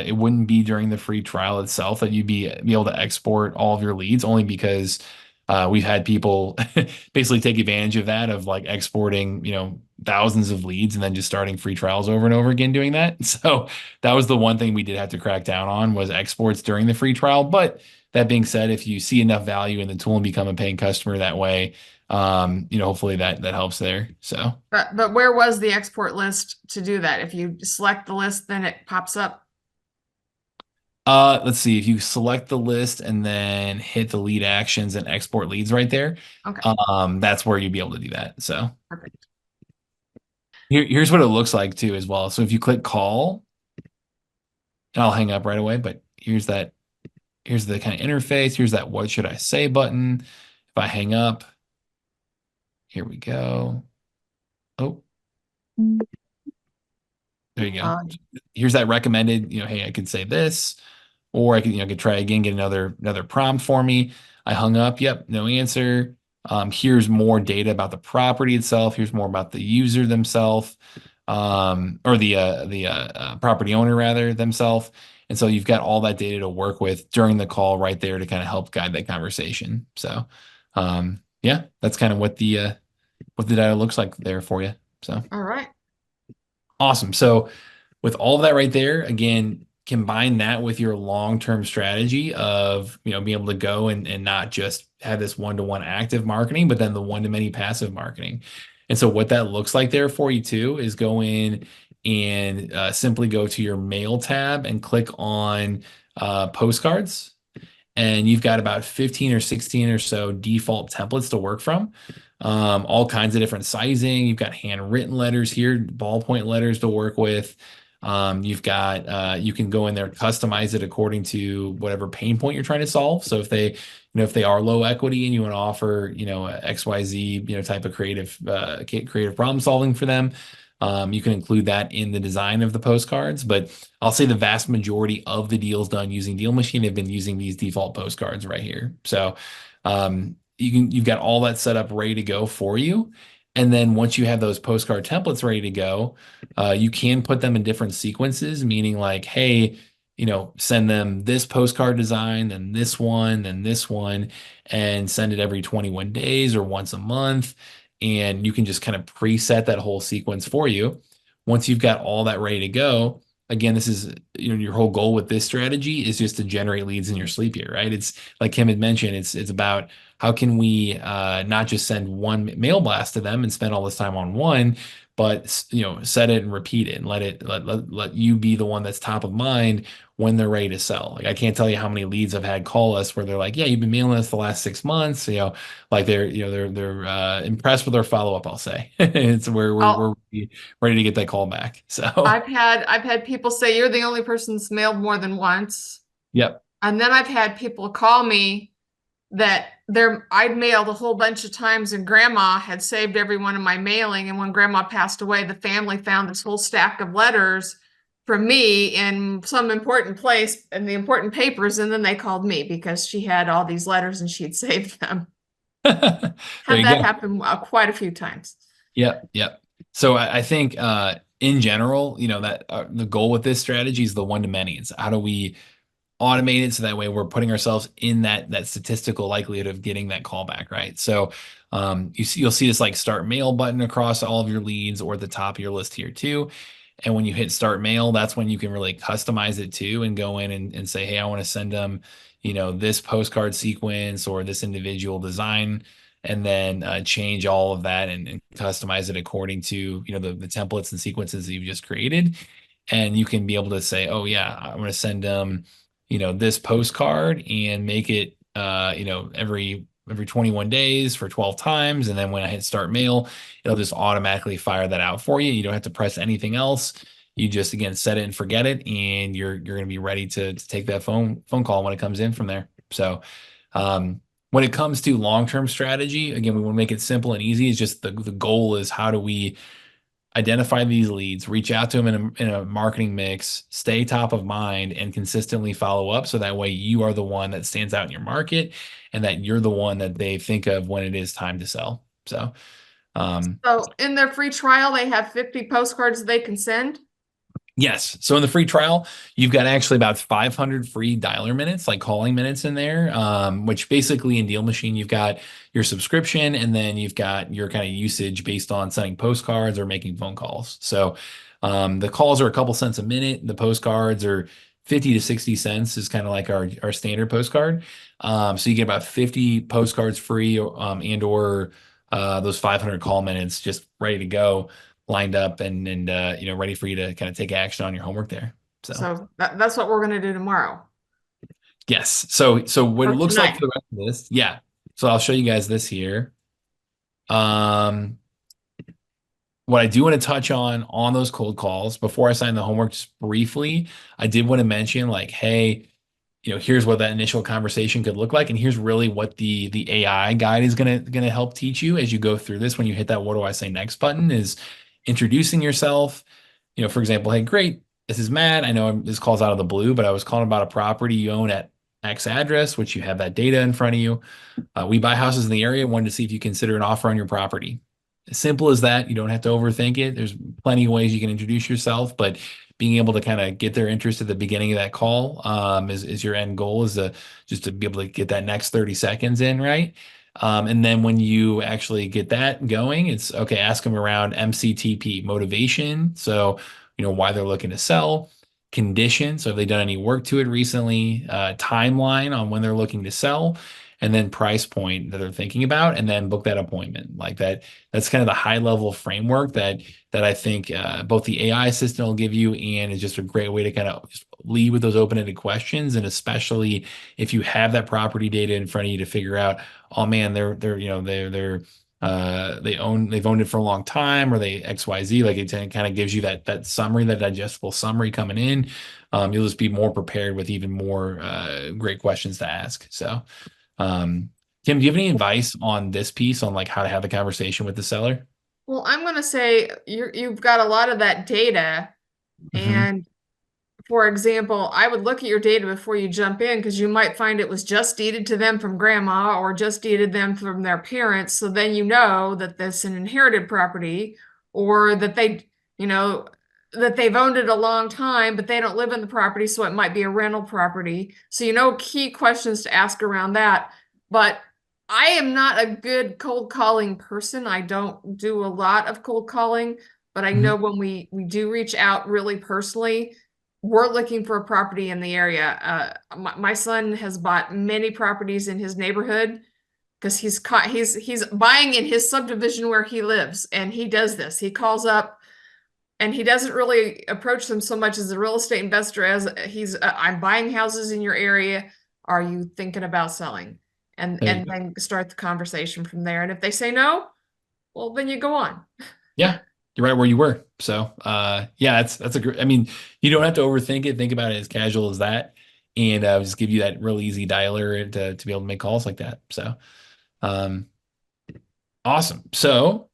it wouldn't be during the free trial itself that you'd be able to export all of your leads, only because we've had people basically take advantage of that, of like exporting, thousands of leads and then just starting free trials over and over again doing that. So that was the one thing we did have to crack down on, was exports during the free trial. But that being said, if you see enough value in the tool and become a paying customer that way, hopefully that helps there. So. But where was the export list to do that? If you select the list, then it pops up. Let's see. If you select the list and then hit the lead actions and export leads right there, Okay, that's where you'd be able to do that. So perfect. here's what it looks like too as well. So if you click call, and I'll hang up right away, but here's the kind of interface. Here's that what should I say button. If I hang up, here we go. Oh, there you go. Here's that recommended, hey, I could say this, or I could, could try again, get another prompt for me. I hung up. Yep, no answer. Here's more data about the property itself. Here's more about the user themselves, or the property owner rather themselves. And so you've got all that data to work with during the call right there to kind of help guide that conversation. So, yeah, that's kind of what the data looks like there for you. So All right. awesome. So with all of that right there, again, combine that with your long-term strategy of, being able to go and not just have this one-to-one active marketing, but then the one-to-many passive marketing. And so what that looks like there for you too is go in and simply go to your mail tab and click on postcards. And you've got about 15 or 16 or so default templates to work from. All kinds of different sizing. You've got handwritten letters here, ballpoint letters to work with. You've got you can go in there and customize it according to whatever pain point you're trying to solve. So if they are low equity and you want to offer, a XYZ, type of creative problem solving for them, you can include that in the design of the postcards. But I'll say the vast majority of the deals done using Deal Machine have been using these default postcards right here. So you've got all that set up ready to go for you. And then once you have those postcard templates ready to go, you can put them in different sequences, meaning like, hey, send them this postcard design, then this one, and send it every 21 days or once a month. And you can just kind of preset that whole sequence for you. Once you've got all that ready to go, again, this is, your whole goal with this strategy is just to generate leads in your sleep here, right? It's like Kim had mentioned, it's about how can we not just send one mail blast to them and spend all this time on one, but set it and repeat it and let you be the one that's top of mind when they're ready to sell. Like I can't tell you how many leads I've had call us where they're like, yeah, you've been mailing us the last 6 months, like they're impressed with our follow-up, I'll say. It's where we're I'll, ready to get that call back. So I've had people say you're the only person that's mailed more than once. yep. And then I've had people call me that I'd mailed a whole bunch of times and grandma had saved every one of my mailing. And when grandma passed away, the family found this whole stack of letters from me in some important place in the important papers. And then they called me because she had all these letters and she'd saved them. There Had you that go. happen quite a few times. Yep, yep. So I think in general, that the goal with this strategy is the one to many. It's how do we automate it so that way we're putting ourselves in that statistical likelihood of getting that callback, right? So you'll see this like start mail button across all of your leads or at the top of your list here too. And when you hit start mail, that's when you can really customize it too and go in and say, hey, I want to send them, this postcard sequence or this individual design and then change all of that and customize it according to, the templates and sequences that you've just created. And you can be able to say, oh yeah, I'm going to send them, this postcard and make it, every 21 days for 12 times. And then when I hit start mail, it'll just automatically fire that out for you. You don't have to press anything else. You just, again, set it and forget it, and you're going to be ready to take that phone call when it comes in from there. So, when it comes to long-term strategy, again, we want to make it simple and easy. It's just the goal is, how do we identify these leads, reach out to them in a marketing mix, stay top of mind, and consistently follow up. So that way you are the one that stands out in your market, and that you're the one that they think of when it is time to sell. So, So in their free trial, they have 50 postcards they can send. yes. So in the free trial, you've got actually about 500 free dialer minutes, like calling minutes in there, which basically in DealMachine, you've got your subscription, and then you've got your kind of usage based on sending postcards or making phone calls. So the calls are a couple cents a minute. The postcards are 50 to 60 cents is kind of like our standard postcard. So you get about 50 postcards free, and or those 500 call minutes just ready to go, lined up, and ready for you to kind of take action on your homework there. So that's what we're going to do tomorrow Yes. So what it or looks like tonight. for the rest of this, yeah. So I'll show you guys this here. Um, what I do want to touch on those cold calls before I sign the homework, just briefly, I did want to mention, like, hey, here's what that initial conversation could look like, and here's really what the AI guide is gonna help teach you as you go through this. When you hit that "what do I say next" button, is introducing yourself. For example, hey, great, this is Matt. I know this call's out of the blue, but I was calling about a property you own at X address, which you have that data in front of you. We buy houses in the area. Wanted to see if you consider an offer on your property. As simple as that. You don't have to overthink it. There's plenty of ways you can introduce yourself, but being able to kind of get their interest at the beginning of that call, is your end goal, is just to be able to get that next 30 seconds in, right? And then when you actually get that going, it's okay, ask them around MCTP, motivation. So, why they're looking to sell, condition. So have they done any work to it recently? Timeline on when they're looking to sell, and then price point that they're thinking about, and then book that appointment. Like that. That's kind of the high level framework that I think both the AI assistant will give you, and is just a great way to kind of just lead with those open-ended questions. And especially if you have that property data in front of you to figure out, oh man, they've owned it for a long time, or they XYZ, like it kind of gives you that summary, that digestible summary coming in. You'll just be more prepared with even more great questions to ask. So, Kim, do you have any advice on this piece, on like how to have the conversation with the seller? Well, I'm going to say you've got a lot of that data. Hmm. And for example, I would look at your data before you jump in, because you might find it was just deeded to them from grandma or just deeded them from their parents. So then you know that this is an inherited property, or that that they've owned it a long time, but they don't live in the property. So it might be a rental property. So key questions to ask around that. But I am not a good cold calling person. I don't do a lot of cold calling, but I know Hmm. when we do reach out really personally, we're looking for a property in the area. My son has bought many properties in his neighborhood because he's buying in his subdivision where he lives, and he does this. He calls up, and he doesn't really approach them so much as a real estate investor, as I'm buying houses in your area. Are you thinking about selling? And There you and go. then start the conversation from there. And if they say no, well, then you go on. Yeah, you're right where you were. So, yeah, that's a great. I mean, you don't have to overthink it. Think about it as casual as that, and just give you that real easy dialer to be able to make calls like that. So, um, awesome. So,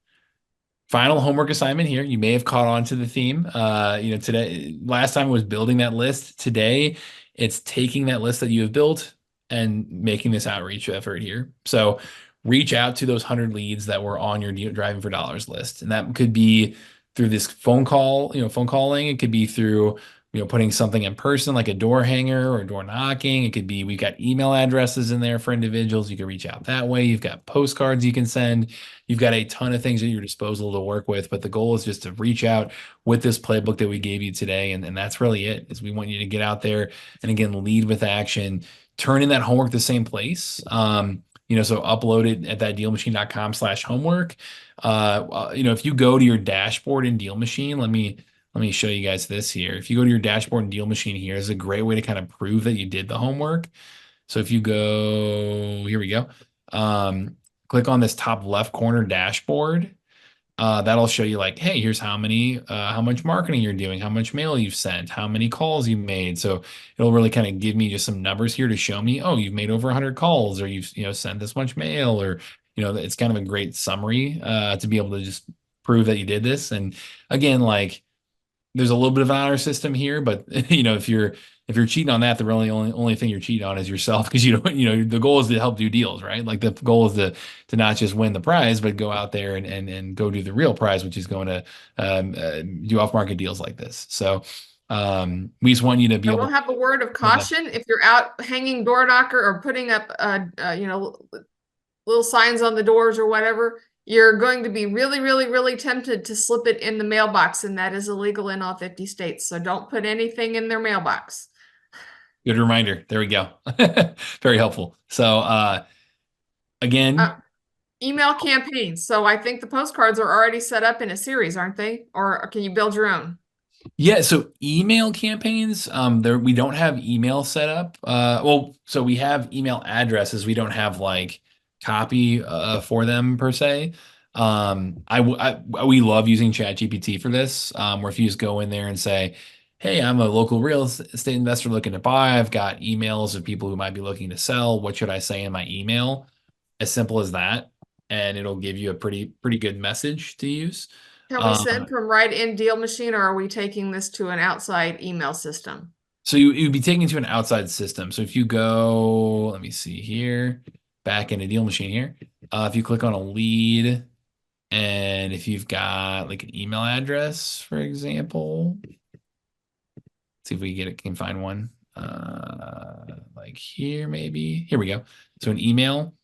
final homework assignment here. You may have caught on to the theme. Today, last time it was building that list. Today, it's taking that list that you have built and making this outreach effort here. So reach out to those 100 leads that were on your Driving for Dollars list. And that could be through this phone call, phone calling. It could be through, putting something in person, like a door hanger or door knocking. It could be, we've got email addresses in there for individuals. You can reach out that way. You've got postcards you can send. You've got a ton of things at your disposal to work with, but the goal is just to reach out with this playbook that we gave you today. And that's really it, is we want you to get out there and, again, lead with action, turn in that homework the same place. So upload it at that dealmachine.com/homework. If you go to your dashboard in Deal Machine, let me show you guys this here. If you go to your dashboard in Deal Machine here, is a great way to kind of prove that you did the homework. So if you go, here we go. Um, Click on this top left corner dashboard. That'll show you like, hey, here's how much marketing you're doing, how much mail you've sent, how many calls you made. So it'll really kind of give me just some numbers here to show me, oh, you've made over 100 calls, or you've, sent this much mail, or, it's kind of a great summary, to be able to just prove that you did this. And again, like, there's a little bit of an honor system here, but if you're cheating on that, the really only thing you're cheating on is yourself, because the goal is to help do deals, right? Like the goal is to not just win the prize, but go out there and go do the real prize, which is going to do off market deals like this. So we just want you to be I able will to have a word of caution if you're out hanging door knocker or putting up, little signs on the doors or whatever. You're going to be really, really, really tempted to slip it in the mailbox, and that is illegal in all 50 states. So don't put anything in their mailbox. good reminder. There we go. Very helpful. So Uh, again, email campaigns. So I think the postcards are already set up in a series, aren't they? Or can you build your own? yeah, so email campaigns, we don't have email set up. So we have email addresses. We don't have like copy for them per se. We love using ChatGPT for this. Where if you just go in there and say, "Hey, I'm a local real estate investor looking to buy. I've got emails of people who might be looking to sell. What should I say in my email?" As simple as that, and it'll give you a pretty good message to use. Can we Um, send from right in Deal Machine, or are we taking this to an outside email system? So you'd be taken to an outside system. So if you go, let me see here, back into Deal Machine here. If you click on a lead, and if you've got like an email address, for example, see if we can find one. Like here, maybe. Here we go. So an email.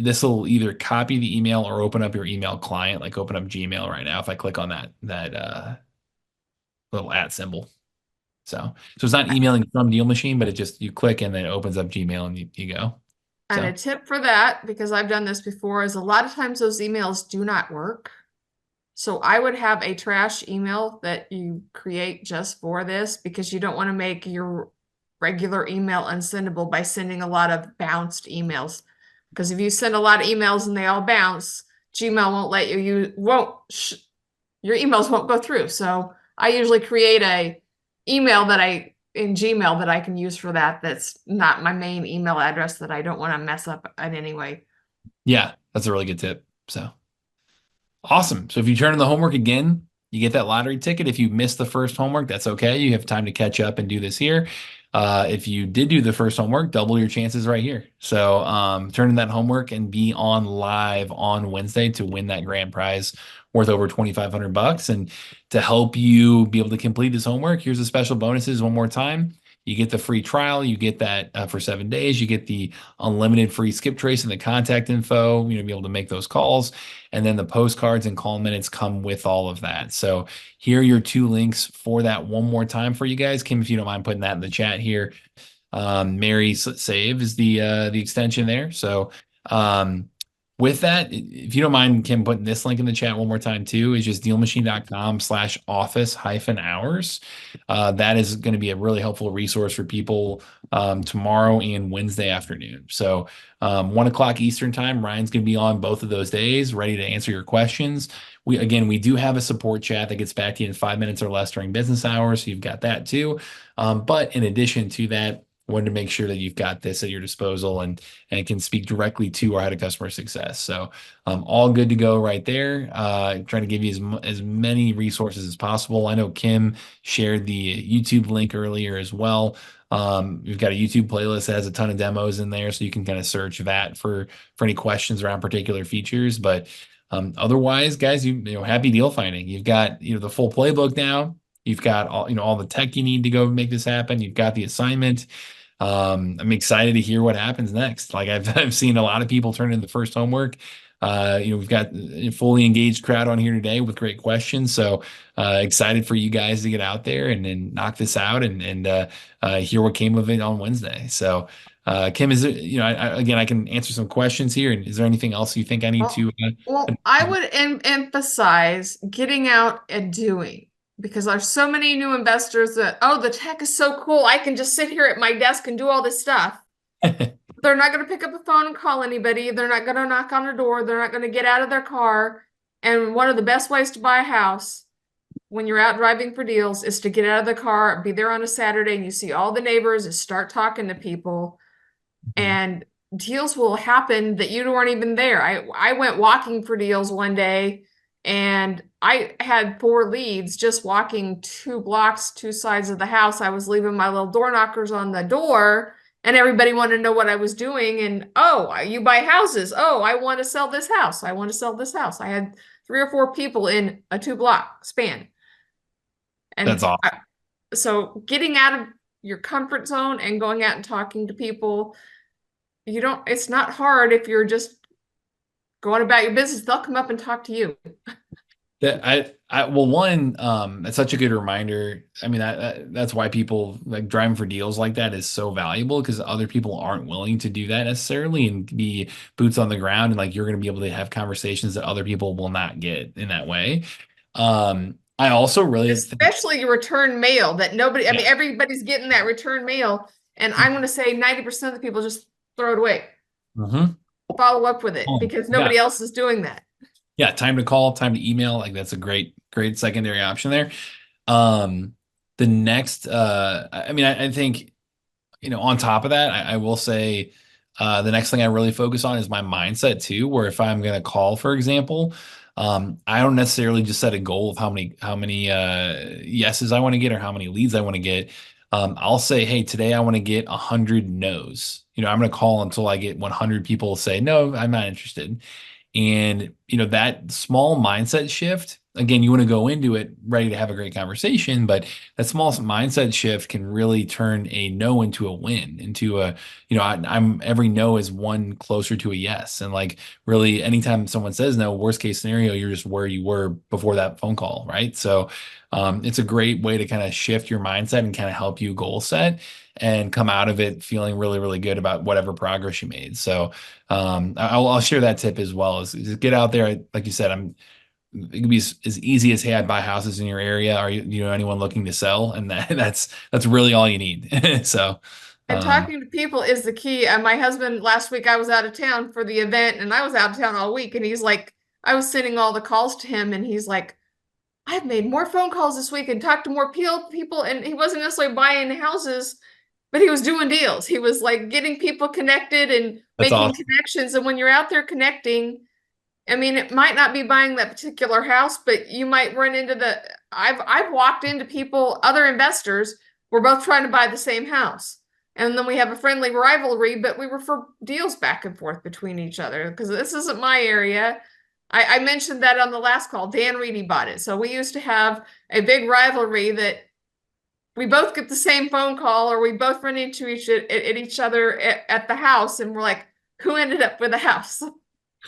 This will either copy the email or open up your email client, like open up Gmail right now. If I click on that little at symbol. So it's not emailing from Deal Machine, but it just you click and then it opens up Gmail and you go. And a So tip for that, because I've done this before, is a lot of times those emails do not work. So I would have a trash email that you create just for this, because you don't want to make your regular email unsendable by sending a lot of bounced emails. Because if you send a lot of emails and they all bounce, Gmail won't let your emails won't go through. So I usually create a email in Gmail that I can use for that. That's not my main email address that I don't want to mess up in any way. yeah, that's a really good tip. So awesome. So if you turn in the homework again, you get that lottery ticket. If you missed the first homework, that's okay. You have time to catch up and do this here. If you did do the first homework, double your chances right here. So turn in that homework and be on live on Wednesday to win that grand prize worth over 2,500 bucks. And to help you be able to complete this homework, here's the special bonuses one more time. You get the free trial. You get that for 7 days. You get the unlimited free skip trace and the contact info, be able to make those calls. And then the postcards and call minutes come with all of that. So here are your two links for that one more time for you guys. Kim, if you don't mind putting that in the chat here. Mary Save is the extension there. So with that, if you don't mind, Kim, putting this link in the chat one more time too, is just dealmachine.com/office-hours. That is going to be a really helpful resource for people tomorrow and Wednesday afternoon. So 1 o'clock Eastern time, Ryan's going to be on both of those days, ready to answer your questions. We do have a support chat that gets back to you in 5 minutes or less during business hours. So you've got that too. But in addition to that, wanted to make sure that you've got this at your disposal and can speak directly to our head of customer success. So all good to go right there. Trying to give you as many resources as possible. I know Kim shared the YouTube link earlier as well. We've got a YouTube playlist that has a ton of demos in there, so you can kind of search that for any questions around particular features. But otherwise, guys, happy deal finding. You've got the full playbook now. You've got all the tech you need to go make this happen. You've got the assignment. I'm excited to hear what happens next. Like I've seen a lot of people turn in the first homework. We've got a fully engaged crowd on here today with great questions. So excited for you guys to get out there and knock this out and hear what came of it on Wednesday. So Kim, is it, again, I can answer some questions here. And is there anything else you think I need Well, to? well, I would emphasize getting out and doing because there's so many new investors that, oh, the tech is so cool. I can just sit here at my desk and do all this stuff. They're not going to pick up a phone and call anybody. They're not going to knock on a door. They're not going to get out of their car. And one of the best ways to buy a house when you're out driving for deals is to get out of the car, be there on a Saturday, and you see all the neighbors and start talking to people. And deals will happen that you weren't even there. I went walking for deals one day and I had 4 leads just walking 2 blocks, 2 sides of the house. I was leaving my little door knockers on the door and everybody wanted to know what I was doing. And oh, you buy houses. Oh, I want to sell this house. I want to sell this house. I had 3 or 4 people in a 2 block span. That's And awesome. so getting out of your comfort zone and going out and talking to people, it's not hard if you're just going about your business. They'll come up and talk to you. Well, one, it's such a good reminder. I mean, that's why people like driving for deals like that is so valuable because other people aren't willing to do that necessarily and be boots on the ground. And like, you're going to be able to have conversations that other people will not get in that way. I also really think, Especially your return mail that nobody, I mean, yeah. everybody's getting that return mail. And I'm going to say 90% of the people just throw it away. Mhm. Follow up with it because Yeah. nobody else is doing that. Yeah. Time to call, time to email. Like that's a great secondary option there. Um, the next, I mean, I think, on top of that, I will say the next thing I really focus on is my mindset too, where if I'm going to call, for example, I don't necessarily just set a goal of how many yeses I want to get or how many leads I want to get. I'll say, hey, today I want to get 100 no's. I'm going to call until I get 100 people say, no, I'm not interested. And, that small mindset shift, again, you want to go into it ready to have a great conversation, but that small mindset shift can really turn a no into a win, into I'm every no is one closer to a yes. And like really anytime someone says no, worst case scenario, you're just where you were before that phone call. Right. So, it's a great way to kind of shift your mindset and kind of help you goal set and come out of it feeling really, really good about whatever progress you made. So, I'll share that tip as well. Is just get out there. Like you said, it can be as easy as, hey, I buy houses in your area. Are you know anyone looking to sell? And that's really all you need. So, And um, talking to people is the key. My husband, last week I was out of town for the event and I was out of town all week. And he's like, I was sending all the calls to him and he's like, I've made more phone calls this week and talked to more people. And he wasn't necessarily buying houses, but he was doing deals. He was like getting people connected and that's making awesome. connections. And when you're out there connecting, I mean, it might not be buying that particular house, but you might run into I've walked into people, other investors, we're both trying to buy the same house. And then we have a friendly rivalry, but we refer deals back and forth between each other because this isn't my area. I mentioned that on the last call. Dan Reedy bought it. So we used to have a big rivalry that we both get the same phone call or we both run into each other at the house and we're like, who ended up with the house?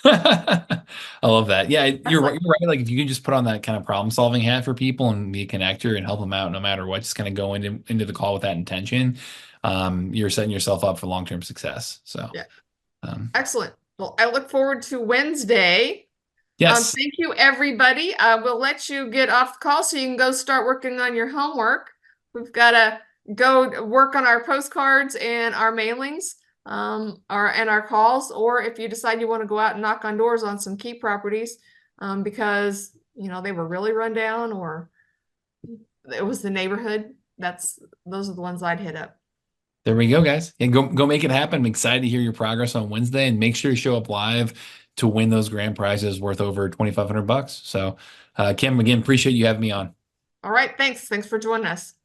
I love that. Yeah, I was you're right. like, You're right. Like if you can just put on that kind of problem solving hat for people and be a connector and help them out no matter what, just kind of go into the call with that intention. You're setting yourself up for long-term success. So, yeah. um, Excellent. Well, I look forward to Wednesday. yes. Thank you, everybody. We'll let you get off the call so you can go start working on your homework. We've got to go work on our postcards and our mailings, our calls, or if you decide you want to go out and knock on doors on some key properties, because they were really run down or it was the neighborhood. Those are the ones I'd hit up. There we go, guys. And go make it happen. I'm excited to hear your progress on Wednesday and make sure you show up live to win those grand prizes worth over 2,500 bucks. So, Kim, again, appreciate you having me on. All right, thanks. Thanks for joining us.